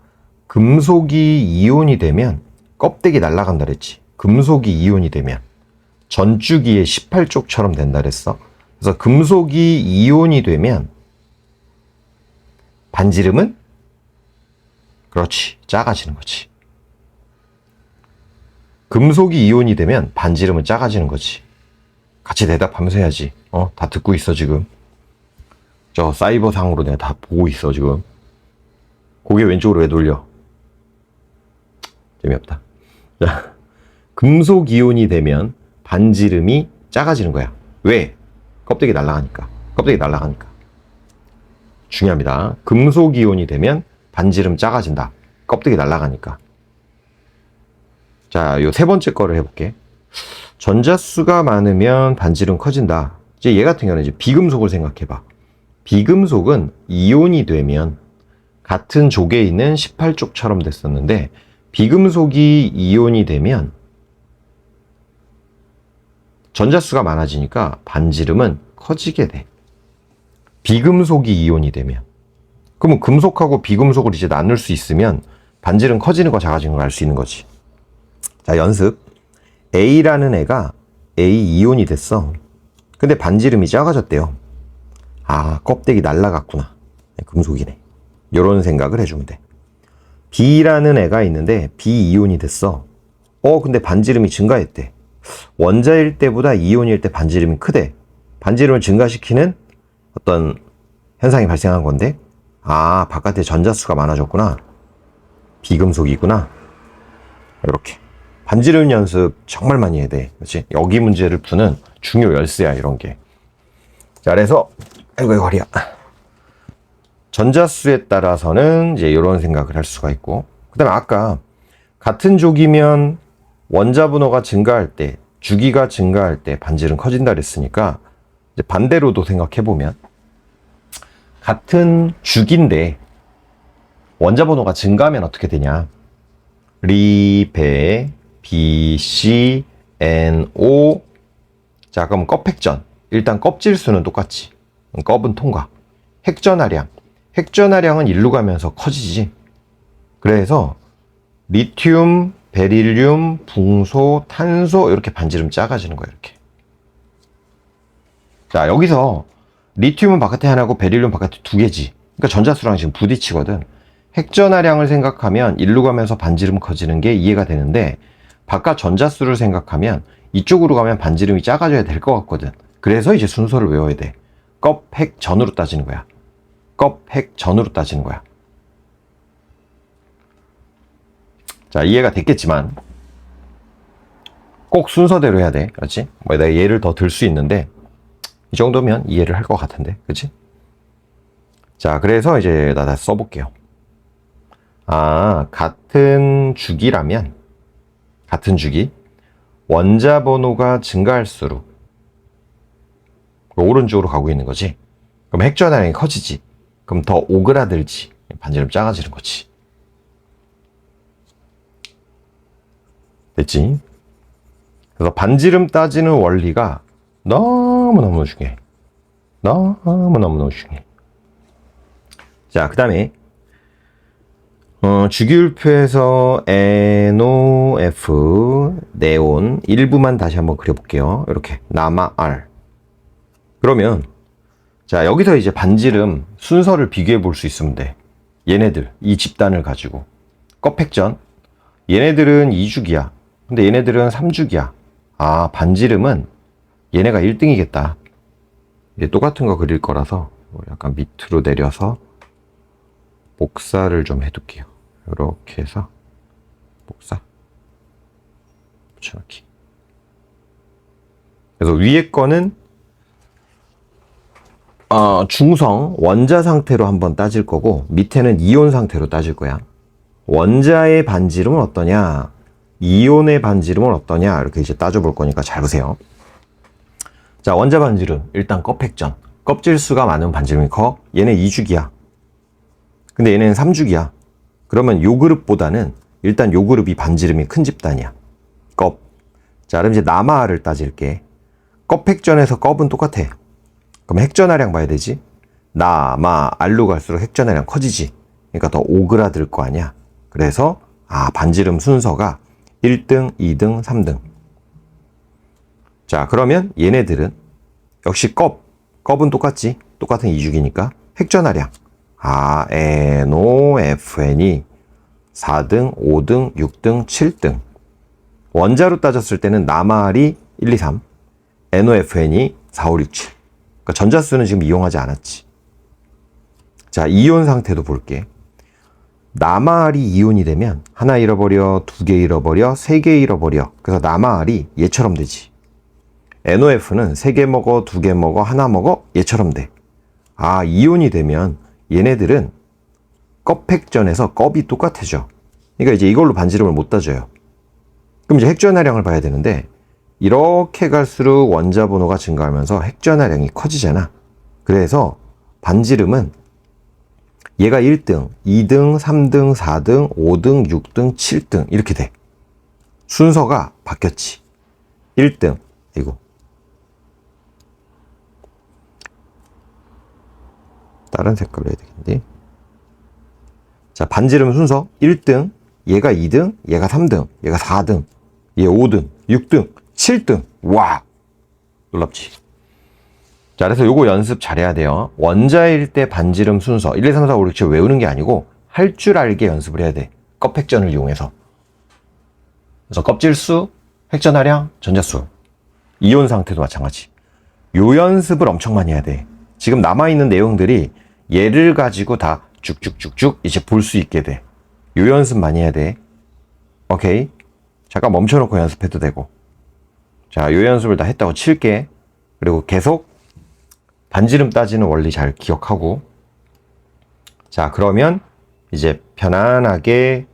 금속이 이온이 되면 껍데기 날아간다 그랬지. 금속이 이온이 되면 전주기의 18쪽처럼 된다 그랬어. 그래서 금속이 이온이 되면 반지름은 그렇지, 작아지는 거지. 금속이 이온이 되면 반지름은 작아지는 거지. 같이 대답하면서 해야지. 다 듣고 있어 지금. 저 사이버상으로 내가 다 보고 있어 지금. 고개 왼쪽으로 왜 돌려? 재미없다. 자, 금속 이온이 되면 반지름이 작아지는 거야. 왜? 껍데기 날아가니까. 중요합니다. 금속 이온이 되면 반지름 작아진다. 껍데기 날아가니까. 자, 요 3번째 거를 해볼게. 전자수가 많으면 반지름 커진다. 이제 얘 같은 경우는 이제 비금속을 생각해봐. 비금속은 이온이 되면 같은 족에 있는 18족처럼 됐었는데 비금속이 이온이 되면 전자수가 많아지니까 반지름은 커지게 돼. 비금속이 이온이 되면. 그러면 금속하고 비금속을 이제 나눌 수 있으면 반지름 커지는 거 작아지는 걸 알 수 있는 거지. 자, 연습. A라는 애가 A 이온이 됐어. 근데 반지름이 작아졌대요. 껍데기 날라갔구나. 금속이네. 요런 생각을 해주면 돼. B라는 애가 있는데 B 이온이 됐어. 근데 반지름이 증가했대. 원자일 때보다 이온일 때 반지름이 크대. 반지름을 증가시키는 어떤 현상이 발생한 건데, 아, 바깥에 전자수가 많아졌구나. 비금속이구나. 이렇게. 반지름 연습 정말 많이 해야 돼. 그렇지? 여기 문제를 푸는 중요 열쇠야, 이런 게. 자, 그래서, 아이고, 허리야. 전자수에 따라서는 이제 이런 생각을 할 수가 있고, 그 다음에 아까 같은 족이면 원자 번호가 증가할 때, 주기가 증가할 때 반지름 커진다 그랬으니까, 이제 반대로도 생각해 보면, 같은 주기인데 원자 번호가 증가하면 어떻게 되냐? 리, 배, B, C, N, O. 자, 그럼 껍획전. 일단 껍질 수는 똑같지. 껍은 통과. 핵전하량. 핵전하량은 일로 가면서 커지지. 그래서 리튬, 베릴륨, 붕소, 탄소 이렇게 반지름 작아지는 거야, 이렇게. 자, 여기서 리튬은 바깥에 하나고 베릴륨 바깥에 두 개지. 그러니까 전자수랑 지금 부딪히거든. 핵전하량을 생각하면 일로 가면서 반지름 커지는 게 이해가 되는데, 바깥 전자수를 생각하면 이쪽으로 가면 반지름이 작아져야 될 것 같거든. 그래서 이제 순서를 외워야 돼. 껍, 핵, 전으로 따지는 거야. 껍, 핵, 전으로 따지는 거야. 자, 이해가 됐겠지만 꼭 순서대로 해야 돼. 그렇지? 뭐 내가 예를 더 들 수 있는데 이 정도면 이해를 할 것 같은데. 그렇지? 자, 그래서 이제 나 다시 써볼게요. 아, 같은 주기라면, 같은 주기, 원자 번호가 증가할수록 오른쪽으로 가고 있는 거지. 그럼 핵전하량이 커지지. 그럼 더 오그라들지. 반지름 작아지는 거지. 됐지? 그래서 반지름 따지는 원리가 너무너무 중요해. 너무너무 중요해. 자, 그 다음에 주기율표에서 NOF, 네온 일부만 다시 한번 그려볼게요. 이렇게 남아 R. 그러면 자, 여기서 이제 반지름 순서를 비교해 볼 수 있으면 돼. 얘네들 이 집단을 가지고 껍획전 얘네들은 2주기야. 근데 얘네들은 3주기야. 아, 반지름은 얘네가 1등이겠다. 이제 똑같은 거 그릴 거라서 약간 밑으로 내려서 복사를 좀 해둘게요. 이렇게 해서 복사 붙여넣기. 그래서 위에 거는 중성 원자 상태로 한번 따질 거고, 밑에는 이온 상태로 따질 거야. 원자의 반지름은 어떠냐, 이온의 반지름은 어떠냐, 이렇게 이제 따져볼 거니까 잘 보세요. 자, 원자 반지름 일단 껍획전. 껍질수가 많은 반지름이 커. 얘네 2주기야. 근데 얘네는 3주기야. 그러면 요 그룹보다는 일단 요 그룹이 반지름이 큰 집단이야. 껍. 자, 그럼 이제 남아를 따질게. 껍획전에서 껍은 똑같아. 그럼 핵전하량 봐야 되지. 남아 R로 갈수록 핵전하량 커지지. 그러니까 더 오그라들 거 아니야. 그래서 반지름 순서가 1등, 2등, 3등. 자, 그러면 얘네들은 역시 껍은 똑같지. 똑같은 2주기니까 핵전하량 NOFN이 4등, 5등, 6등, 7등. 원자로 따졌을 때는 남아R이 1, 2, 3, NOFN이 4, 5, 6, 7. 그러니까 전자수는 지금 이용하지 않았지. 자, 이온 상태도 볼게. 남아R이 이온이 되면 하나 잃어버려, 두 개 잃어버려, 세 개 잃어버려. 그래서 남아R이 얘처럼 되지. NOF는 세 개 먹어, 두 개 먹어, 하나 먹어, 얘처럼 돼. 이온이 되면 얘네들은 껍획전에서 껍이 똑같아져. 그러니까 이제 이걸로 반지름을 못 따져요. 그럼 이제 핵전하량을 봐야 되는데, 이렇게 갈수록 원자 번호가 증가하면서 핵전하량이 커지잖아. 그래서 반지름은 얘가 1등, 2등, 3등, 4등, 5등, 6등, 7등 이렇게 돼. 순서가 바뀌었지. 1등, 이거 다른 색깔로 해야 되겠는데. 자, 반지름 순서 1등, 얘가 2등, 얘가 3등, 얘가 4등, 얘 5등, 6등, 7등. 와, 놀랍지. 자, 그래서 요거 연습 잘해야 돼요. 원자일 때 반지름 순서 1, 2, 3, 4, 5, 6, 7 외우는 게 아니고 할 줄 알게 연습을 해야 돼. 껍획전을 이용해서. 그래서 껍질수, 핵전하량, 전자수, 이온 상태도 마찬가지. 요 연습을 엄청 많이 해야 돼. 지금 남아있는 내용들이 얘를 가지고 다 쭉쭉쭉쭉 이제 볼 수 있게 돼. 요 연습 많이 해야 돼. 오케이. 잠깐 멈춰놓고 연습해도 되고. 자, 요 연습을 다 했다고 칠게. 그리고 계속 반지름 따지는 원리 잘 기억하고. 자, 그러면 이제 편안하게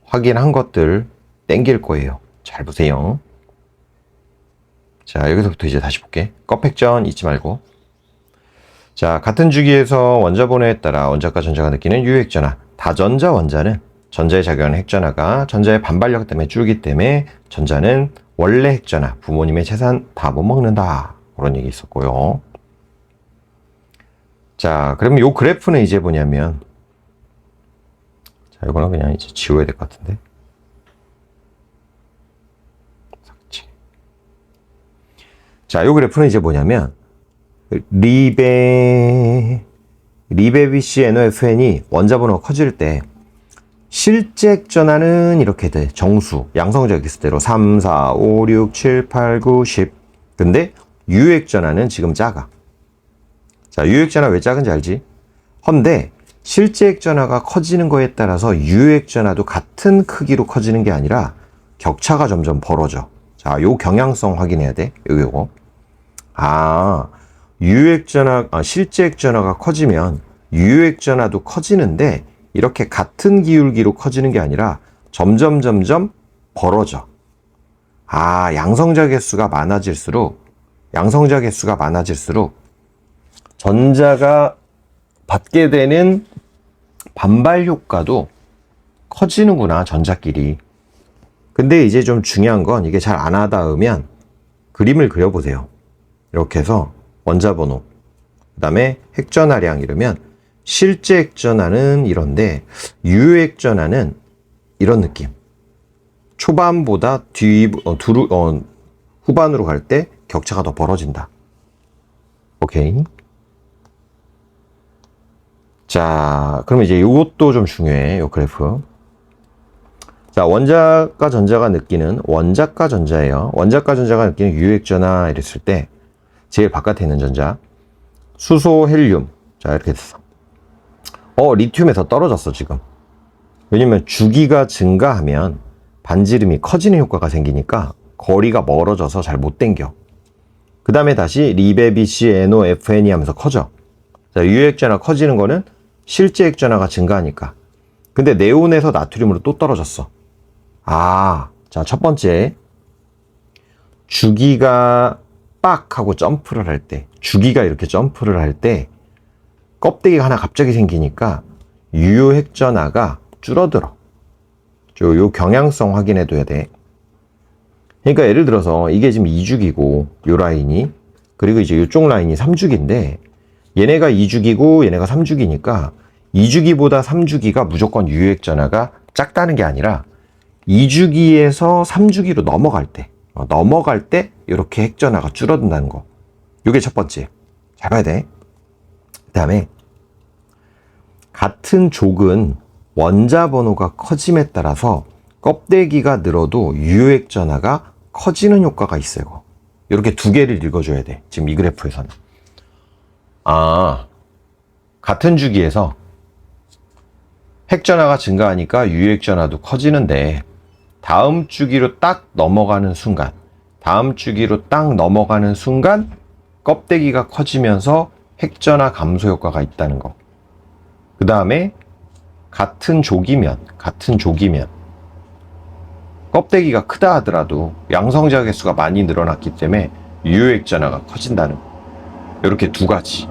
확인한 것들 땡길 거예요. 잘 보세요. 자, 여기서부터 이제 다시 볼게. 껍획전 잊지 말고. 자, 같은 주기에서 원자 번호에 따라 원자과 전자가 느끼는 유핵전하. 다전자 원자는 전자에 작용하는 핵전하가 전자의 반발력 때문에 줄기 때문에 전자는 원래 핵전하, 부모님의 재산 다 못 먹는다. 그런 얘기 있었고요. 자, 그러면 요 그래프는 이제 뭐냐면, 자, 이거는 그냥 이제 지워야 될 것 같은데. 삭제. 자, 요 그래프는 이제 뭐냐면, 리베비시 NOFN이 원자 번호가 커질 때, 실제 핵전하는 이렇게 돼. 정수, 양성적 X대로 3, 4, 5, 6, 7, 8, 9, 10. 근데 유핵전하는 지금 작아. 자, 유핵전하 왜 작은지 알지? 헌데 실제 핵전하가 커지는 거에 따라서 유핵전하도 같은 크기로 커지는 게 아니라 격차가 점점 벌어져. 자, 요 경향성 확인해야 돼. 요거. 실제 핵전하가 커지면 유핵전하도 커지는데 이렇게 같은 기울기로 커지는 게 아니라 점점 벌어져. 양성자 개수가 많아질수록 전자가 받게 되는 반발 효과도 커지는구나, 전자끼리. 근데 이제 좀 중요한 건 이게 잘 안 와닿으면 그림을 그려보세요. 이렇게 해서 원자 번호, 그 다음에 핵전하량 이러면 실제 핵전하는 이런데 유핵전하는 이런 느낌. 초반보다 후반으로 갈 때 격차가 더 벌어진다. 오케이. 자, 그러면 이제 이것도 좀 중요해. 요 그래프. 자, 원자과 전자가 느끼는 원자과 전자예요. 원자과 전자가 느끼는 유핵전하 이랬을 때 제일 바깥에 있는 전자 수소, 헬륨. 자, 이렇게 됐어. 리튬에 더 떨어졌어, 지금. 왜냐면 주기가 증가하면 반지름이 커지는 효과가 생기니까 거리가 멀어져서 잘 못 당겨. 그 다음에 다시 리베비시 NOFN이 하면서 커져. 자, 유핵전하 커지는 거는 실제 핵전하가 증가하니까. 근데 네온에서 나트륨으로 또 떨어졌어. 자, 첫 번째. 주기가 빡 하고 점프를 할 때, 주기가 이렇게 점프를 할 때 껍데기가 하나 갑자기 생기니까 유핵전하가 줄어들어. 요 경향성 확인해 둬야 돼. 그러니까 예를 들어서 이게 지금 2주기고 요 라인이, 그리고 이제 이쪽 라인이 3주기인데 얘네가 2주기고 얘네가 3주기니까 2주기보다 3주기가 무조건 유핵전하가 작다는 게 아니라 2주기에서 3주기로 넘어갈 때 이렇게 핵전하가 줄어든다는 거. 요게 첫 번째. 잘 봐야 돼. 그 다음에 같은 족은 원자 번호가 커짐에 따라서 껍데기가 늘어도 유핵전하가 커지는 효과가 있어요. 이렇게 두 개를 읽어줘야 돼. 지금 이 그래프에서는. 같은 주기에서 핵전하가 증가하니까 유핵전하도 커지는데 다음 주기로 딱 넘어가는 순간 껍데기가 커지면서 핵전하 감소 효과가 있다는 거. 그 다음에 같은 족이면 껍데기가 크다 하더라도 양성자 개수가 많이 늘어났기 때문에 유핵전하가 커진다는 거. 이렇게 두 가지.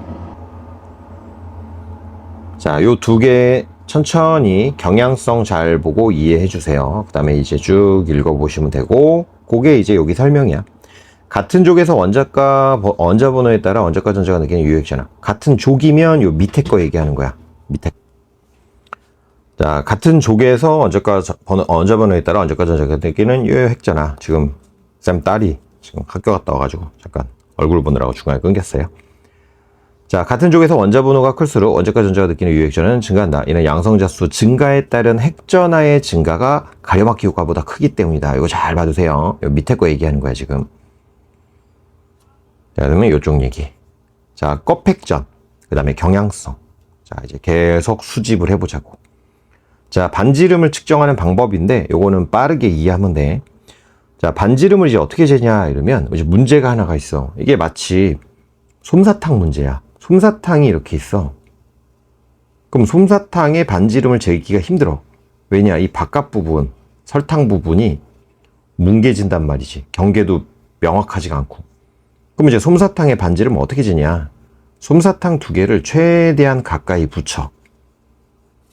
자, 요 두 개 천천히 경향성 잘 보고 이해해 주세요. 그 다음에 이제 쭉 읽어보시면 되고, 그게 이제 여기 설명이야. 같은 족에서 원자 번호에 따라 원자과 전자가 느끼는 유핵전하. 같은 족이면 요 밑에 거 얘기하는 거야. 밑에. 자, 같은 족에서 원자 번호에 따라 원자과 전자가 느끼는 유핵전하. 지금 쌤 딸이 지금 학교 갔다 와가지고 잠깐 얼굴 보느라고 중간에 끊겼어요. 자, 같은 족에서 원자 번호가 클수록 원자과 전자가 느끼는 유핵전하는 증가한다. 이는 양성자 수 증가에 따른 핵전하의 증가가 가려막기 효과보다 크기 때문이다. 이거 잘 봐두세요. 요 밑에 거 얘기하는 거야, 지금. 자, 그러면 이쪽 얘기. 자, 껍획전. 그 다음에 경향성. 자, 이제 계속 수집을 해보자고. 자, 반지름을 측정하는 방법인데, 요거는 빠르게 이해하면 돼. 자, 반지름을 이제 어떻게 재냐, 이러면, 이제 문제가 하나가 있어. 이게 마치 솜사탕 문제야. 솜사탕이 이렇게 있어. 그럼 솜사탕의 반지름을 재기가 힘들어. 왜냐, 이 바깥 부분, 설탕 부분이 뭉개진단 말이지. 경계도 명확하지가 않고. 그럼 이제 솜사탕의 반지름은 어떻게 재냐? 솜사탕 두 개를 최대한 가까이 붙여.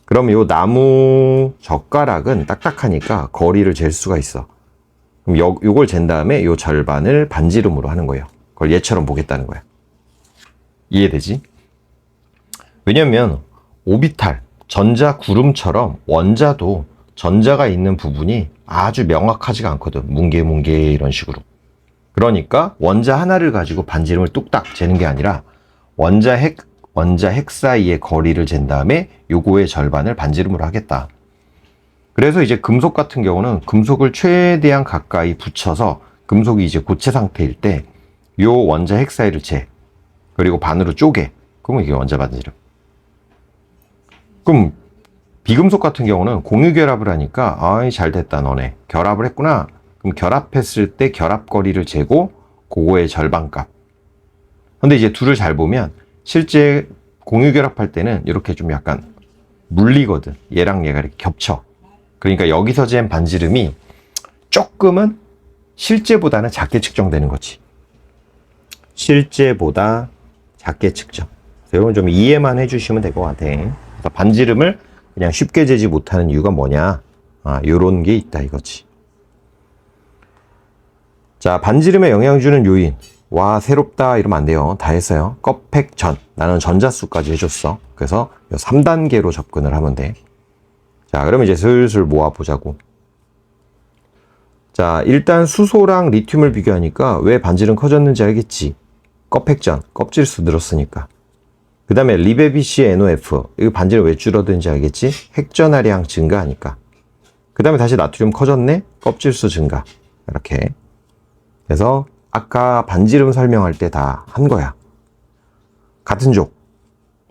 그럼 요 나무 젓가락은 딱딱하니까 거리를 잴 수가 있어. 그럼 요걸 잰 다음에 요 절반을 반지름으로 하는 거예요. 그걸 얘처럼 보겠다는 거야. 이해되지? 왜냐면 오비탈, 전자 구름처럼 원자도 전자가 있는 부분이 아주 명확하지가 않거든. 뭉게뭉게 이런 식으로. 그러니까 원자 하나를 가지고 반지름을 뚝딱 재는 게 아니라 원자 핵 사이의 거리를 잰 다음에 요거의 절반을 반지름으로 하겠다. 그래서 이제 금속 같은 경우는 금속을 최대한 가까이 붙여서 금속이 이제 고체 상태일 때 요 원자 핵 사이를 재. 그리고 반으로 쪼개. 그러면 이게 원자 반지름. 그럼 비금속 같은 경우는 공유 결합을 하니까 아이 잘 됐다 너네. 결합을 했구나. 그럼 결합했을 때 결합 거리를 재고 그거의 절반값. 근데 이제 둘을 잘 보면 실제 공유 결합할 때는 이렇게 좀 약간 물리거든. 얘랑 얘가 이렇게 겹쳐. 그러니까 여기서 잰 반지름이 조금은 실제보다는 작게 측정되는 거지. 실제보다 작게 측정. 여러분 좀 이해만 해주시면 될 것 같아. 그래서 반지름을 그냥 쉽게 재지 못하는 이유가 뭐냐? 요런 게 있다 이거지. 자, 반지름에 영향 주는 요인. 와, 새롭다 이러면 안 돼요. 다 했어요. 껍획전. 나는 전자수까지 해줬어. 그래서 3단계로 접근을 하면 돼. 자, 그러면 이제 슬슬 모아보자고. 자, 일단 수소랑 리튬을 비교하니까 왜 반지름 커졌는지 알겠지? 껍획전, 껍질수 늘었으니까. 그 다음에 리베비시 NOF, 이거 반지름 왜 줄어드는지 알겠지? 핵전하량 증가하니까. 그 다음에 다시 나트륨 커졌네? 껍질수 증가. 이렇게. 그래서 아까 반지름 설명할 때 다 한 거야. 같은 족.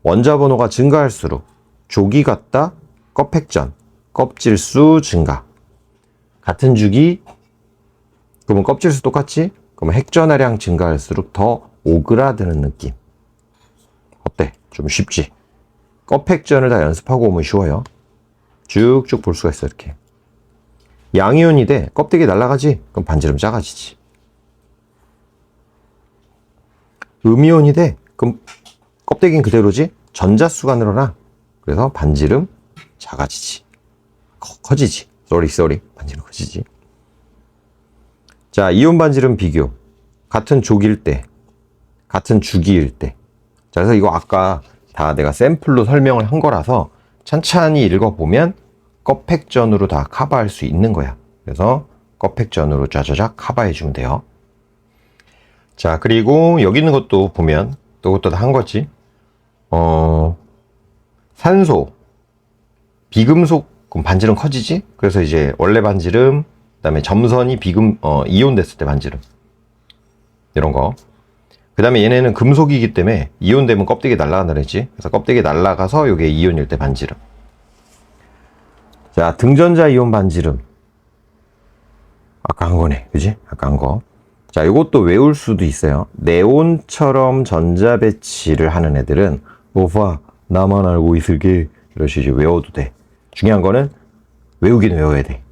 원자 번호가 증가할수록 족이 같다, 껍획전, 껍질수 증가. 같은 주기, 그러면 껍질수 똑같지? 그러면 핵전하량 증가할수록 더 오그라드는 느낌. 어때? 좀 쉽지? 껍획전을 다 연습하고 오면 쉬워요. 쭉쭉 볼 수가 있어, 이렇게. 양이온이 돼. 껍데기 날아가지? 그럼 반지름 작아지지. 음이온이 돼. 그럼 껍데기는 그대로지? 전자수가 늘어나. 그래서 반지름 작아지지. 커지지. 쏘리. 반지름 커지지. 자, 이온 반지름 비교. 같은 족일 때, 같은 주기일 때. 자, 그래서 이거 아까 다 내가 샘플로 설명을 한 거라서 천천히 읽어보면 껍획전으로 다 커버할 수 있는 거야. 그래서 껍획전으로 쫙쫙 커버해주면 돼요. 자, 그리고 여기 있는 것도 보면 또 그것도 다 한 거지. 산소, 비금속, 그럼 반지름 커지지? 그래서 이제 원래 반지름, 그 다음에 점선이 이온 됐을 때 반지름. 이런 거. 그 다음에 얘네는 금속이기 때문에 이온 되면 껍데기 날아간다 그랬지? 그래서 껍데기 날아가서 이게 이온일 때 반지름. 자, 등전자 이온 반지름. 아까 한 거네. 그지? 아까 한 거. 자, 이것도 외울 수도 있어요. 네온처럼 전자 배치를 하는 애들은 오빠 나만 알고 있을게 이러시 이제 외워도 돼. 중요한 거는 외우긴 외워야 돼.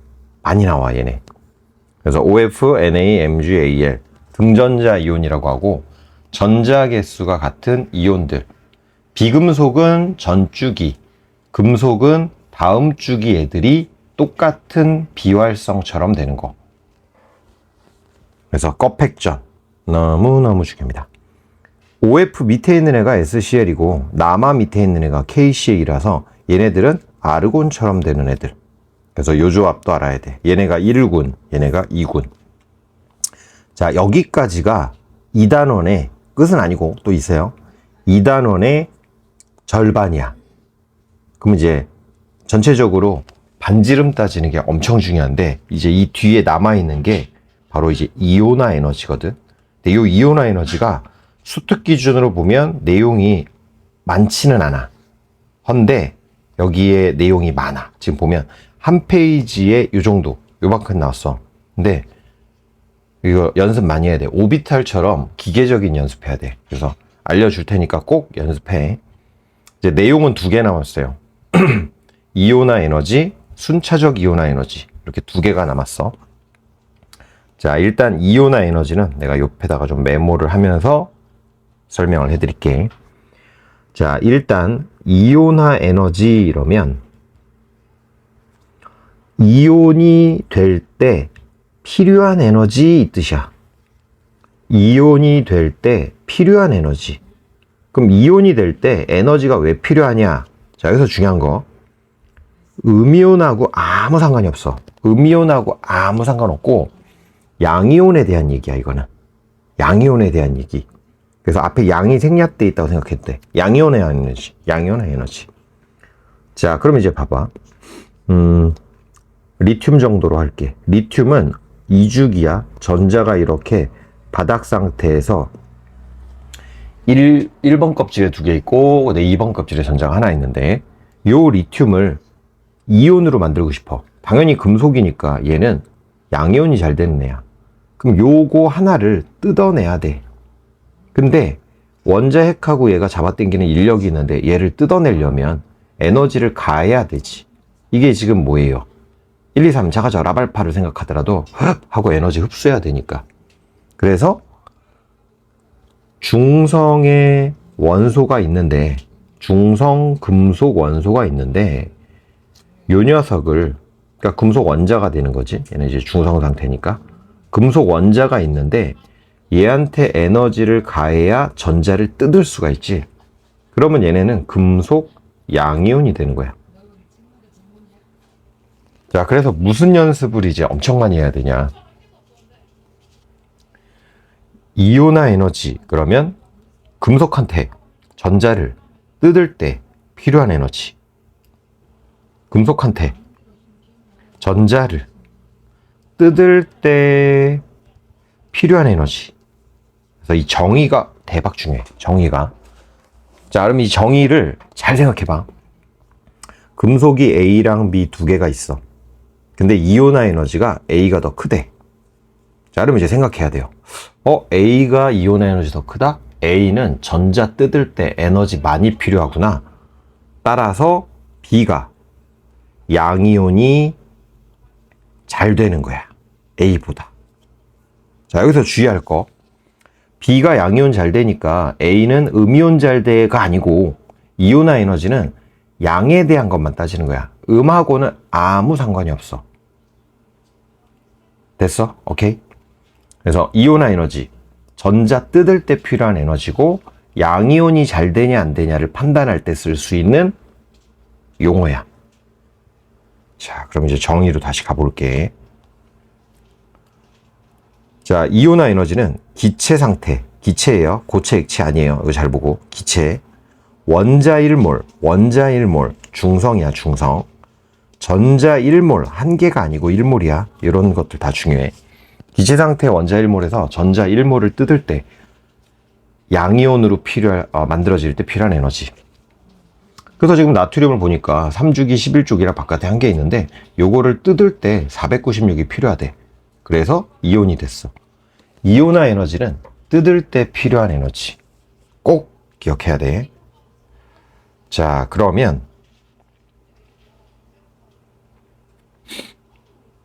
많이 나와 얘네. 그래서 OF, Na, Mg, Al 등전자 이온이라고 하고 전자 개수가 같은 이온들. 비금속은 전주기, 금속은 다음 주기 애들이 똑같은 비활성처럼 되는 거. 그래서 껍획전 너무너무 중요합니다. OF 밑에 있는 애가 SCl이고 남아 밑에 있는 애가 KCl이라서 얘네들은 아르곤처럼 되는 애들. 그래서 요 조합도 알아야 돼. 얘네가 1군, 얘네가 2군. 자, 여기까지가 2단원의 끝은 아니고 또 있어요. 2단원의 절반이야. 그럼 이제 전체적으로 반지름 따지는 게 엄청 중요한데 이제 이 뒤에 남아있는 게 바로 이제 이온화 에너지거든. 근데 이 이온화 에너지가 수특 기준으로 보면 내용이 많지는 않아. 헌데 여기에 내용이 많아. 지금 보면 한 페이지에 이 정도, 요만큼 나왔어. 근데 이거 연습 많이 해야 돼. 오비탈처럼 기계적인 연습해야 돼. 그래서 알려줄 테니까 꼭 연습해. 이제 내용은 두 개 남았어요. 이온화 에너지, 순차적 이온화 에너지. 이렇게 두 개가 남았어. 자, 일단 이온화 에너지는 내가 옆에다가 좀 메모를 하면서 설명을 해드릴게. 자, 일단 이온화 에너지 이러면 이온이 될 때 필요한 에너지 이 뜻이야. 이온이 될 때 필요한 에너지. 그럼 이온이 될 때 에너지가 왜 필요하냐? 자, 여기서 중요한 거. 음이온하고 아무 상관이 없어. 음이온하고 아무 상관없고 양이온에 대한 얘기야, 이거는. 양이온에 대한 얘기. 그래서 앞에 양이 생략돼 있다고 생각했대. 양이온의 에너지. 양이온의 에너지. 자, 그럼 이제 봐봐. 리튬 정도로 할게. 리튬은 이주기야. 전자가 이렇게 바닥 상태에서 1번 껍질에 두 개 있고 2번 껍질에 전자가 하나 있는데 요 리튬을 이온으로 만들고 싶어. 당연히 금속이니까 얘는 양이온이 잘 되는 애야. 그럼 요거 하나를 뜯어내야 돼. 근데 원자핵하고 얘가 잡아당기는 인력이 있는데 얘를 뜯어내려면 에너지를 가해야 되지. 이게 지금 뭐예요? 1, 2, 3 자가자 라발파를 생각하더라도 하고 에너지 흡수해야 되니까. 그래서 중성의 원소가 있는데 중성 금속 원소가 있는데 요 녀석을 그러니까 금속 원자가 되는 거지. 얘는 이제 중성 상태니까 금속 원자가 있는데 얘한테 에너지를 가해야 전자를 뜯을 수가 있지. 그러면 얘네는 금속 양이온이 되는 거야. 자, 그래서 무슨 연습을 이제 엄청 많이 해야 되냐? 이온화 에너지, 그러면 금속한테 전자를 뜯을 때 필요한 에너지. 금속한테 전자를 뜯을 때 필요한 에너지. 그래서 이 정의가 대박 중요해. 정의가. 자, 그럼 이 정의를 잘 생각해봐. 금속이 A랑 B 두 개가 있어. 근데 이온화 에너지가 A가 더 크대. 자, 그럼 이제 생각해야 돼요. A가 이온화 에너지 더 크다? A는 전자 뜯을 때 에너지 많이 필요하구나. 따라서 B가 양이온이 잘 되는 거야. A보다. 자, 여기서 주의할 거. B가 양이온 잘 되니까 A는 음이온 잘 돼가 아니고 이온화 에너지는 양에 대한 것만 따지는 거야. 음하고는 아무 상관이 없어. 됐어? 오케이? 그래서 이온화 에너지, 전자 뜯을 때 필요한 에너지고 양이온이 잘 되냐 안 되냐를 판단할 때 쓸 수 있는 용어야. 자, 그럼 이제 정의로 다시 가볼게. 자, 이온화 에너지는 기체 상태, 기체예요. 고체 액체 아니에요. 이거 잘 보고. 기체. 원자 1몰, 원자 1몰, 중성이야, 중성. 전자 1몰, 한 개가 아니고 1몰이야. 이런 것들 다 중요해. 기체 상태 원자 1몰에서 전자 1몰을 뜯을 때 양이온으로 만들어질 때 필요한 에너지. 그래서 지금 나트륨을 보니까 3주기 11쪽이라 바깥에 한 개 있는데 요거를 뜯을 때 496이 필요하대. 그래서 이온이 됐어. 이온화 에너지는 뜯을 때 필요한 에너지. 꼭 기억해야 돼. 자, 그러면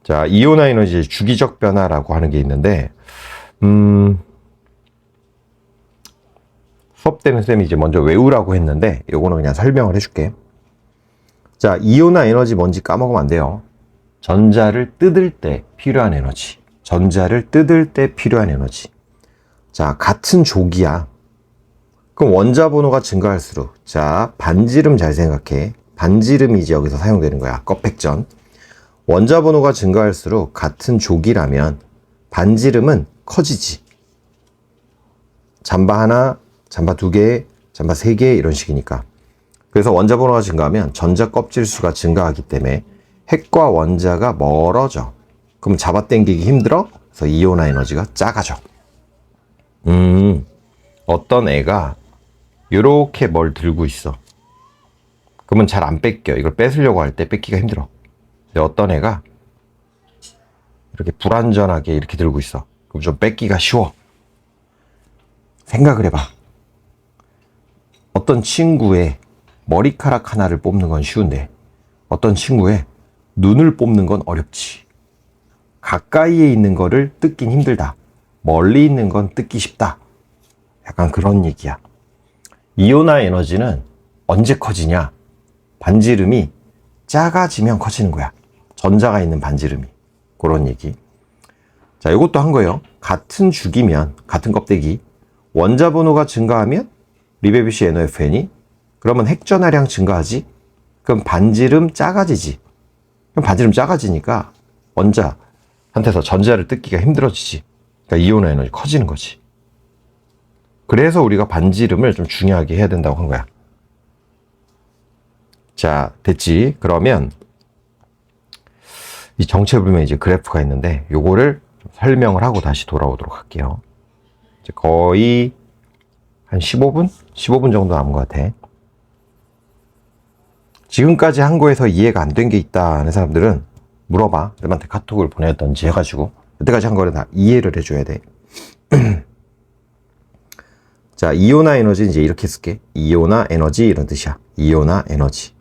자, 이온화 에너지의 주기적 변화라고 하는 게 있는데 수업 때는 쌤이 이제 먼저 외우라고 했는데 요거는 그냥 설명을 해줄게. 자, 이온화 에너지 뭔지 까먹으면 안 돼요. 전자를 뜯을 때 필요한 에너지. 전자를 뜯을 때 필요한 에너지. 자, 같은 조기야. 그럼 원자 번호가 증가할수록, 자, 반지름 잘 생각해. 반지름이 이제 여기서 사용되는 거야. 껍백전. 원자 번호가 증가할수록 같은 조기라면 반지름은 커지지. 잠바 하나, 잠바 두 개, 잠바 세 개 이런 식이니까. 그래서 원자 번호가 증가하면 전자 껍질 수가 증가하기 때문에 핵과 원자가 멀어져. 그럼 잡아당기기 힘들어. 그래서 이온화 에너지가 작아져. 어떤 애가 요렇게 뭘 들고 있어. 그러면 잘 안 뺏겨. 이걸 뺏으려고 할 때 뺏기가 힘들어. 근데 어떤 애가 이렇게 불완전하게 이렇게 들고 있어. 그럼 좀 뺏기가 쉬워. 생각을 해봐. 어떤 친구의 머리카락 하나를 뽑는 건 쉬운데 어떤 친구의 눈을 뽑는 건 어렵지. 가까이에 있는 거를 뜯긴 힘들다. 멀리 있는 건 뜯기 쉽다. 약간 그런 얘기야. 이온화 에너지는 언제 커지냐? 반지름이 작아지면 커지는 거야. 전자가 있는 반지름이. 그런 얘기. 자, 이것도 한 거예요. 같은 주기면, 같은 껍데기, 원자 번호가 증가하면 리베비시 NOFN이 그러면 핵전하량 증가하지? 그럼 반지름 작아지지. 그럼 반지름 작아지니까 원자한테서 전자를 뜯기가 힘들어지지. 그러니까 이온화 에너지 커지는 거지. 그래서 우리가 반지름을 좀 중요하게 해야 된다고 한 거야. 자, 됐지? 그러면 이 정체불명 이제 그래프가 있는데 요거를 설명을 하고 다시 돌아오도록 할게요. 이제 거의 한 15분? 15분 정도 남은 것 같아. 지금까지 한 거에서 이해가 안 된 게 있다 하는 사람들은 물어봐. 남한테 카톡을 보내던지 해가지고 그때까지 한 거를 다 이해를 해줘야 돼. 자, 이온화 에너지 이제 이렇게 쓸게. 이온화 에너지 이런 뜻이야. 이온화 에너지.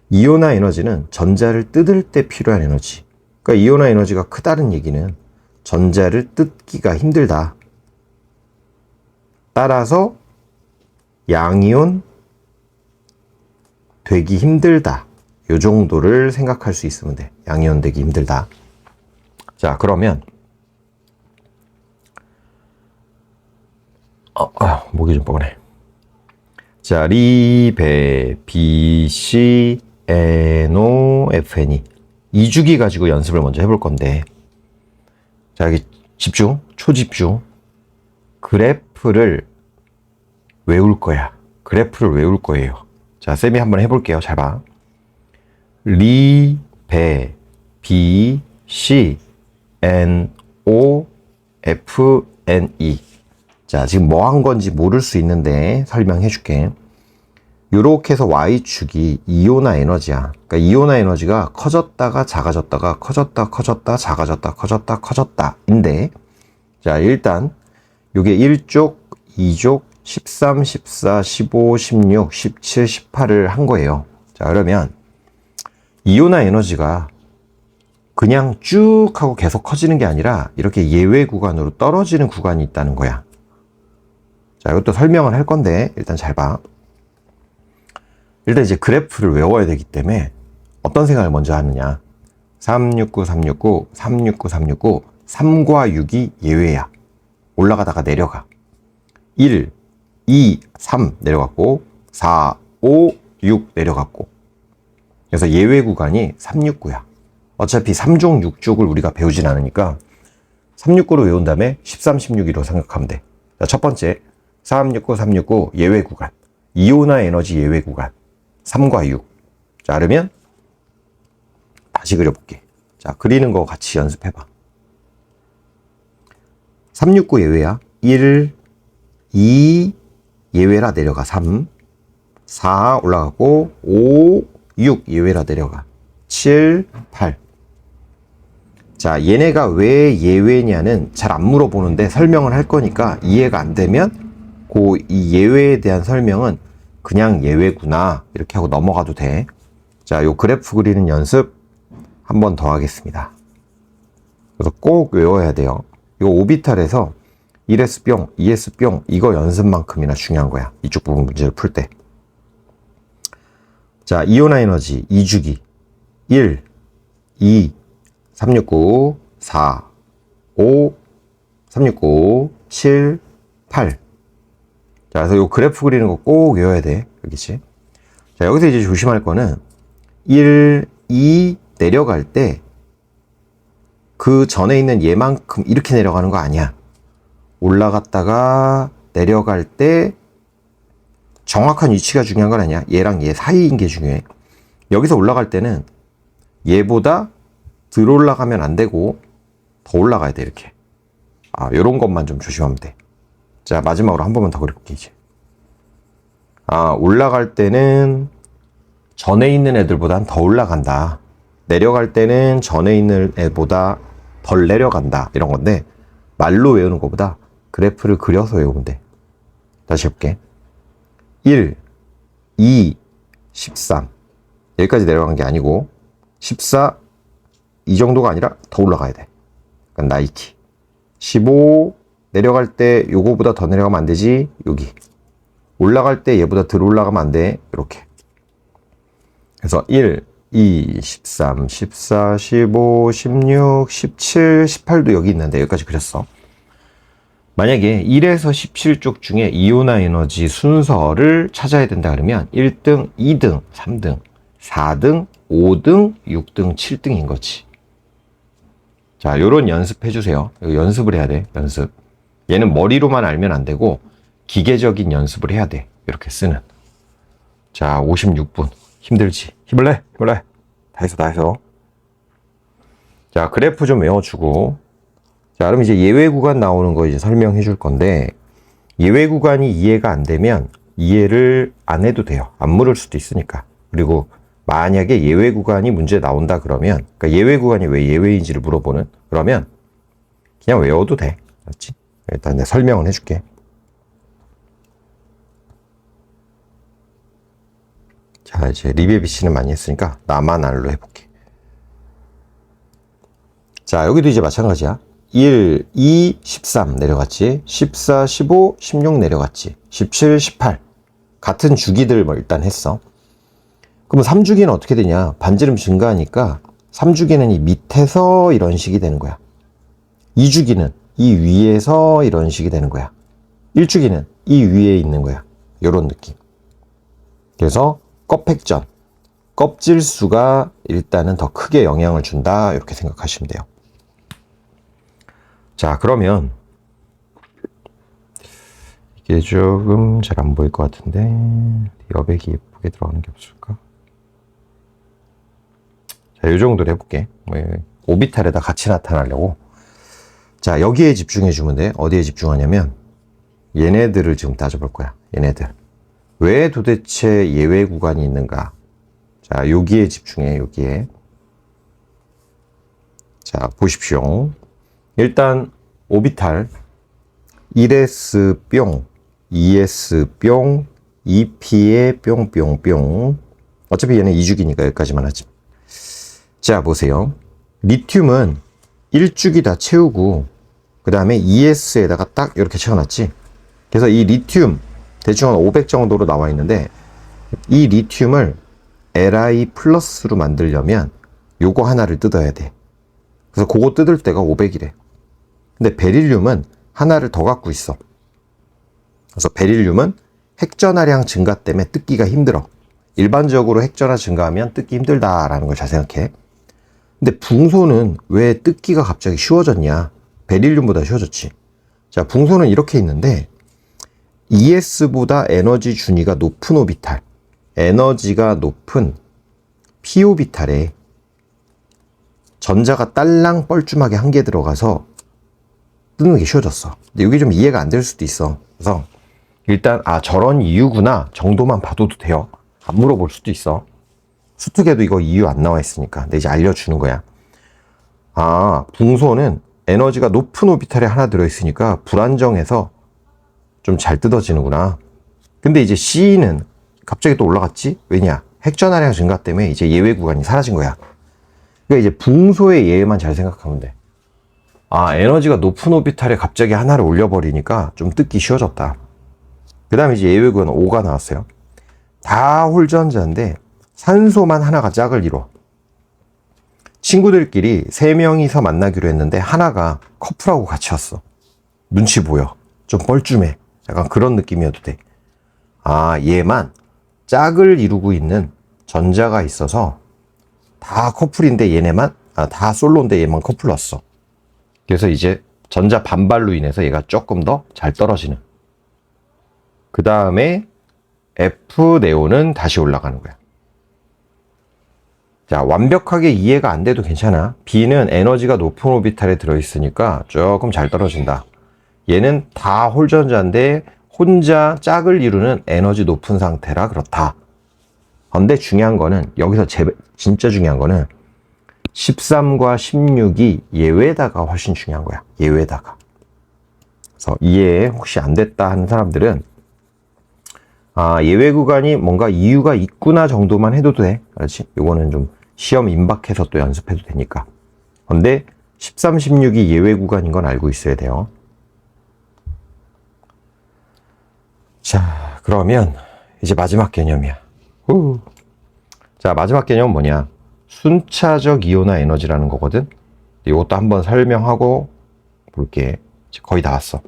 이온화 에너지는 전자를 뜯을 때 필요한 에너지. 그러니까 이온화 에너지가 크다는 얘기는 전자를 뜯기가 힘들다. 따라서 양이온 되기 힘들다. 요 정도를 생각할 수 있으면 돼. 양이온 되기 힘들다. 자, 그러면 목이 좀 뻐근해. 자, 리베 BC NOFN이 2주기 가지고 연습을 먼저 해볼 건데, 자, 여기 집중, 초집중. 그래프를 외울 거야. 그래프를 외울 거예요. 자, 쌤이 한번 해볼게요. 잘 봐. 리, 베, 비, 시, N, O, F, N, E. 자, 지금 뭐 한 건지 모를 수 있는데 설명해 줄게. 요렇게 해서 Y축이 이온화 에너지야. 그러니까 이온화 에너지가 커졌다가 작아졌다가 커졌다, 작아졌다, 인데, 자, 일단 요게 1족, 2족, 13, 14, 15, 16, 17, 18을 한 거예요. 자, 그러면 이온화 에너지가 그냥 쭉 하고 계속 커지는 게 아니라 이렇게 예외 구간으로 떨어지는 구간이 있다는 거야. 자, 이것도 설명을 할 건데 일단 잘 봐. 일단 이제 그래프를 외워야 되기 때문에 어떤 생각을 먼저 하느냐. 369, 369, 369, 369, 3과 6이 예외야. 올라가다가 내려가. 1, 2, 3 내려갔고 4, 5, 6 내려갔고. 그래서 예외 구간이 369야. 어차피 3종, 6족을 우리가 배우진 않으니까 369로 외운 다음에 13, 16으로 생각하면 돼. 자, 첫 번째 369, 369 예외 구간. 이온화 에너지 예외 구간. 3과 6. 자, 그러면 다시 그려볼게. 자, 그리는 거 같이 연습해봐. 369 예외야. 1, 2 예외라 내려가. 3, 4 올라가고 5, 6 예외라 내려가. 7, 8. 자, 얘네가 왜 예외냐는 잘 안 물어보는데 설명을 할 거니까 이해가 안 되면 이 예외에 대한 설명은 그냥 예외구나 이렇게 하고 넘어가도 돼. 자, 요 그래프 그리는 연습 한 번 더 하겠습니다. 그래서 꼭 외워야 돼요. 요 오비탈에서 1S뿅, 2S뿅 이거 연습만큼이나 중요한 거야. 이쪽 부분 문제를 풀 때. 자, 이온화 에너지 2주기 1, 2, 369, 4, 5, 369, 7, 8. 자, 그래서 요 그래프 그리는 거 꼭 외워야 돼. 알겠지? 자, 여기서 이제 조심할 거는 1, 2 내려갈 때 그 전에 있는 얘만큼 이렇게 내려가는 거 아니야. 올라갔다가 내려갈 때 정확한 위치가 중요한 건 아니야. 얘랑 얘 사이인 게 중요해. 여기서 올라갈 때는 얘보다 덜 올라가면 안 되고 더 올라가야 돼. 이렇게. 요런 것만 좀 조심하면 돼. 자, 마지막으로 한 번만 더 그려볼게, 이제. 올라갈 때는 전에 있는 애들보단 더 올라간다. 내려갈 때는 전에 있는 애보다 덜 내려간다. 이런 건데, 말로 외우는 것보다 그래프를 그려서 외우면 돼. 다시 해볼게. 1, 2, 13. 여기까지 내려간 게 아니고, 14, 이 정도가 아니라 더 올라가야 돼. 그러니까 나이키. 15, 내려갈 때 요거보다 더 내려가면 안 되지. 여기. 올라갈 때 얘보다 덜 올라가면 안 돼. 이렇게. 그래서 1, 2, 13, 14, 15, 16, 17, 18도 여기 있는데 여기까지 그렸어. 만약에 1에서 17쪽 중에 이온화 에너지 순서를 찾아야 된다 그러면 1등, 2등, 3등, 4등, 5등, 6등, 7등인 거지. 자, 요런 연습 해주세요. 연습을 해야 돼, 연습. 얘는 머리로만 알면 안 되고 기계적인 연습을 해야 돼. 이렇게 쓰는. 자, 56분. 힘들지? 힘을 내! 힘을 내! 다 했어. 자, 그래프 좀 외워주고. 자, 그럼 이제 예외 구간 나오는 거 이제 설명해 줄 건데, 예외 구간이 이해가 안 되면 이해를 안 해도 돼요. 안 물을 수도 있으니까. 그리고 만약에 예외 구간이 문제 나온다 그러면, 그러니까 예외 구간이 왜 예외인지를 물어보는, 그러면 그냥 외워도 돼. 맞지? 일단 내가 설명을 해줄게. 자, 이제 리베비 씨는 많이 했으니까 나만 알로 해볼게. 자, 여기도 이제 마찬가지야. 1, 2, 13 내려갔지. 14, 15, 16 내려갔지. 17, 18. 같은 주기들 뭐 일단 했어. 그러면 3주기는 어떻게 되냐? 반지름 증가하니까 3주기는 이 밑에서 이런 식이 되는 거야. 2주기는 이 위에서 이런 식이 되는 거야. 1주기는 이 위에 있는 거야. 요런 느낌. 그래서 껍획전, 껍질 수가 일단은 더 크게 영향을 준다. 이렇게 생각하시면 돼요. 자, 그러면 이게 조금 잘 안 보일 것 같은데 여백이 예쁘게 들어가는 게 없을까? 자, 이 정도로 해볼게. 오비탈에다 같이 나타나려고. 자, 여기에 집중해 주면 돼. 어디에 집중하냐면 얘네들을 지금 따져볼 거야. 얘네들. 왜 도대체 예외 구간이 있는가? 자, 여기에 집중해. 여기에. 자, 보십시오. 일단 오비탈 1s 뿅, 2s 뿅, 2p에 뿅뿅뿅. 어차피 얘는 2주기니까 여기까지만 하지. 자, 보세요. 리튬은 1주기 다 채우고 그 다음에 2s에다가 딱 이렇게 채워놨지. 그래서 이 리튬 대충 한 500 정도로 나와 있는데 이 리튬을 Li 플러스로 만들려면 요거 하나를 뜯어야 돼. 그래서 그거 뜯을 때가 500이래. 근데 베릴륨은 하나를 더 갖고 있어. 그래서 베릴륨은 핵전하량 증가 때문에 뜯기가 힘들어. 일반적으로 핵전하 증가하면 뜯기 힘들다라는 걸 잘 생각해. 근데 붕소는 왜 뜯기가 갑자기 쉬워졌냐? 베릴륨보다 쉬워졌지. 자, 붕소는 이렇게 있는데 ES보다 에너지 준위가 높은 오비탈, 에너지가 높은 p 오비탈에 전자가 딸랑 뻘쭘하게 한 개 들어가서 뜯는 게 쉬워졌어. 근데 이게 좀 이해가 안 될 수도 있어. 그래서 일단 저런 이유구나 정도만 봐둬도 돼요. 안 물어볼 수도 있어. 수특에도 이거 이유 안 나와 있으니까. 근데 이제 알려주는 거야. 붕소는 에너지가 높은 오비탈에 하나 들어있으니까 불안정해서 좀 잘 뜯어지는구나. 근데 이제 C는 갑자기 또 올라갔지? 왜냐? 핵전하량 증가 때문에 이제 예외 구간이 사라진 거야. 그러니까 이제 붕소의 예만 잘 생각하면 돼. 에너지가 높은 오비탈에 갑자기 하나를 올려버리니까 좀 뜯기 쉬워졌다. 그 다음에 이제 예외 구간 5가 나왔어요. 다 홀전자인데 산소만 하나가 짝을 이뤄. 친구들끼리 3명이서 만나기로 했는데 하나가 커플하고 같이 왔어. 눈치 보여. 좀 뻘쭘해. 약간 그런 느낌이어도 돼. 얘만 짝을 이루고 있는 전자가 있어서 다 커플인데 얘네만, 다 솔로인데 얘만 커플 왔어. 그래서 이제 전자 반발로 인해서 얘가 조금 더 잘 떨어지는. 그 다음에 F 네온은 다시 올라가는 거야. 자, 완벽하게 이해가 안 돼도 괜찮아. B는 에너지가 높은 오비탈에 들어있으니까 조금 잘 떨어진다. 얘는 다 홀전자인데 혼자 짝을 이루는 에너지 높은 상태라 그렇다. 근데 중요한 거는 여기서 진짜 중요한 거는 13과 16이 예외다가 훨씬 중요한 거야. 예외다가. 그래서 이해 혹시 안 됐다 하는 사람들은 예외 구간이 뭔가 이유가 있구나 정도만 해도 돼. 그렇지? 요거는 좀 시험 임박해서 또 연습해도 되니까. 근데 13, 16이 예외 구간인 건 알고 있어야 돼요. 자, 그러면 이제 마지막 개념이야. 자, 마지막 개념은 뭐냐? 순차적 이온화 에너지라는 거거든. 이것도 한번 설명하고 볼게. 거의 다 왔어.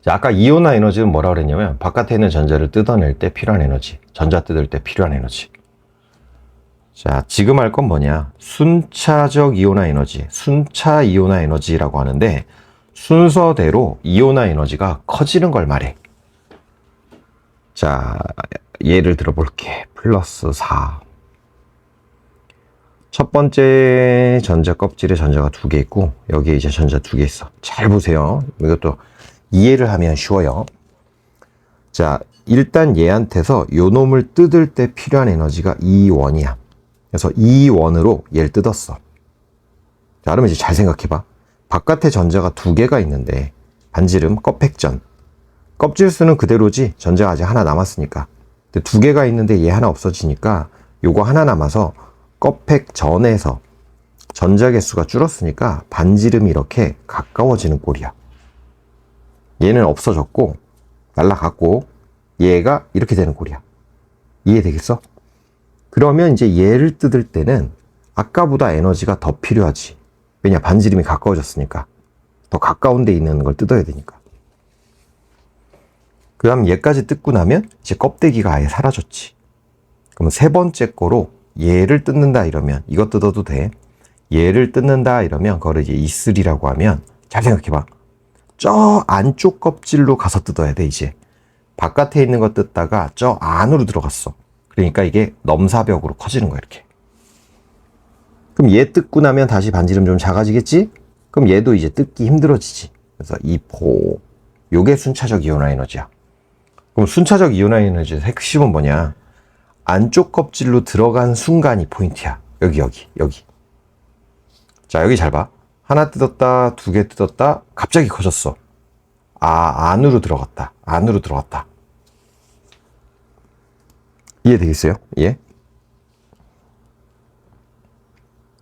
자, 아까 이온화 에너지는 뭐라 그랬냐면 바깥에 있는 전자를 뜯어낼 때 필요한 에너지, 전자 뜯을 때 필요한 에너지. 자, 지금 할 건 뭐냐? 순차적 이온화 에너지, 순차 이온화 에너지라고 하는데 순서대로 이온화 에너지가 커지는 걸 말해. 자, 예를 들어 볼게. 플러스 4. 첫 번째 전자 껍질에 전자가 2개 있고 여기에 이제 전자 2개 있어. 잘 보세요. 이것도 이해를 하면 쉬워요. 자, 일단 얘한테서 요 놈을 뜯을 때 필요한 에너지가 E1이야. 그래서 E1으로 얘를 뜯었어. 자, 그러면 이제 잘 생각해봐. 바깥에 전자가 2개가 있는데 반지름 껍획전. 껍질 수는 그대로지 전자가 아직 하나 남았으니까. 근데 2개가 있는데 얘 하나 없어지니까 요거 하나 남아서 껍획전에서 전자 개수가 줄었으니까 반지름이 이렇게 가까워지는 꼴이야. 얘는 없어졌고 날라갔고 얘가 이렇게 되는 꼴이야. 이해되겠어? 그러면 이제 얘를 뜯을 때는 아까보다 에너지가 더 필요하지. 왜냐? 반지름이 가까워졌으니까. 더 가까운 데 있는 걸 뜯어야 되니까. 그 다음 얘까지 뜯고 나면 이제 껍데기가 아예 사라졌지. 그러면 세 번째 거로 얘를 뜯는다 이러면 이거 뜯어도 돼. 얘를 뜯는다 이러면 그걸 이제 E3라고 하면 잘 생각해봐. 저 안쪽 껍질로 가서 뜯어야 돼. 이제 바깥에 있는 거 뜯다가 저 안으로 들어갔어. 그러니까 이게 넘사벽으로 커지는 거야. 이렇게. 그럼 얘 뜯고 나면 다시 반지름 좀 작아지겠지? 그럼 얘도 이제 뜯기 힘들어지지. 그래서 E4. 요게 순차적 이온화 에너지야. 그럼 순차적 이온화 에너지의 핵심은 뭐냐? 안쪽 껍질로 들어간 순간이 포인트야. 여기. 자, 여기 잘 봐. 하나 뜯었다, 2개 뜯었다, 갑자기 커졌어. 안으로 들어갔다. 이해되겠어요? 예?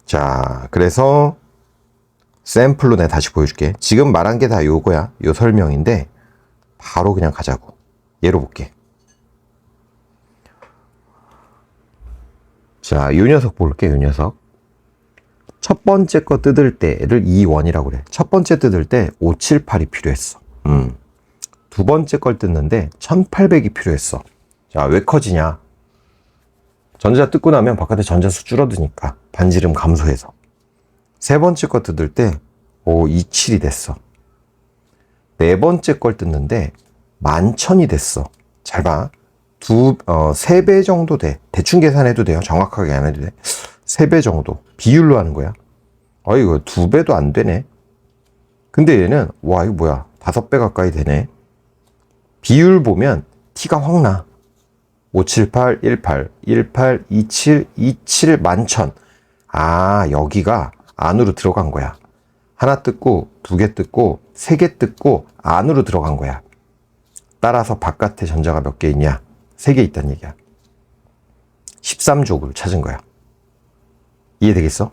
자, 그래서 샘플로 내가 다시 보여줄게. 지금 말한 게 다 요거야. 요 설명인데 바로 그냥 가자고. 예로 볼게. 자, 요 녀석 볼게. 요 녀석. 첫 번째 거 뜯을 때를 E1이라고 그래. 첫 번째 뜯을 때 578이 필요했어. 두 번째 걸 뜯는데 1800이 필요했어. 자, 왜 커지냐? 전자 뜯고 나면 바깥에 전자수 줄어드니까 반지름 감소해서. 세 번째 거 뜯을 때 27이 됐어. 네 번째 걸 뜯는데 11,000이 됐어. 잘 봐. 3배 정도 돼. 대충 계산해도 돼요. 정확하게 안 해도 돼. 3배 정도. 비율로 하는 거야. 이거 2배도 안 되네. 근데 얘는, 와, 이거 뭐야. 5배 가까이 되네. 비율 보면 티가 확 나. 578, 18, 18, 27, 27, 11,000. 여기가 안으로 들어간 거야. 하나 뜯고, 2개 뜯고, 3개 뜯고, 안으로 들어간 거야. 따라서 바깥에 전자가 몇 개 있냐? 3개 있다는 얘기야. 13족을 찾은 거야. 이해되겠어?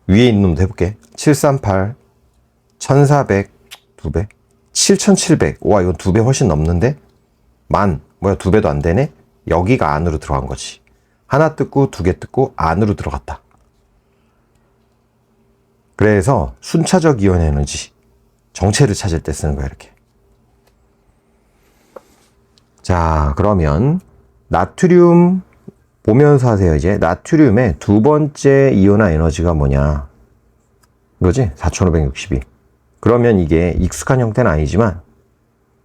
위에 있는 놈도 해볼게. 738, 1400, 2배, 7700. 와, 이건 2배 훨씬 넘는데? 뭐야, 2배도 안 되네? 여기가 안으로 들어간 거지. 하나 뜯고, 2개 뜯고, 안으로 들어갔다. 그래서 순차적 이온 에너지, 정체를 찾을 때 쓰는 거야, 이렇게. 자, 그러면 나트륨 보면서 하세요. 이제 나트륨의 두 번째 이온화 에너지가 뭐냐? 이거지? 4562. 그러면 이게 익숙한 형태는 아니지만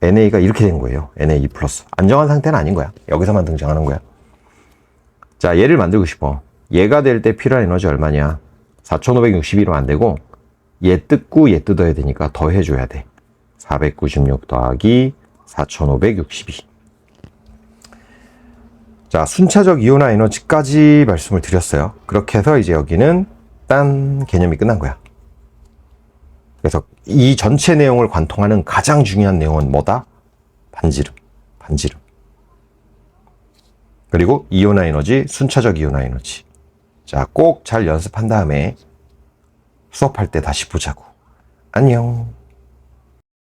NA가 이렇게 된 거예요. NA+. 안정한 상태는 아닌 거야. 여기서만 등장하는 거야. 자, 얘를 만들고 싶어. 얘가 될 때 필요한 에너지 얼마냐? 4562로 안 되고 얘 뜯고 얘 뜯어야 되니까 더 해줘야 돼. 496 더하기 4562. 자, 순차적 이온화 에너지까지 말씀을 드렸어요. 그렇게 해서 이제 여기는 딴 개념이 끝난 거야. 그래서 이 전체 내용을 관통하는 가장 중요한 내용은 뭐다? 반지름. 반지름. 그리고 이온화 에너지, 순차적 이온화 에너지. 자, 꼭 잘 연습한 다음에 수업할 때 다시 보자고. 안녕.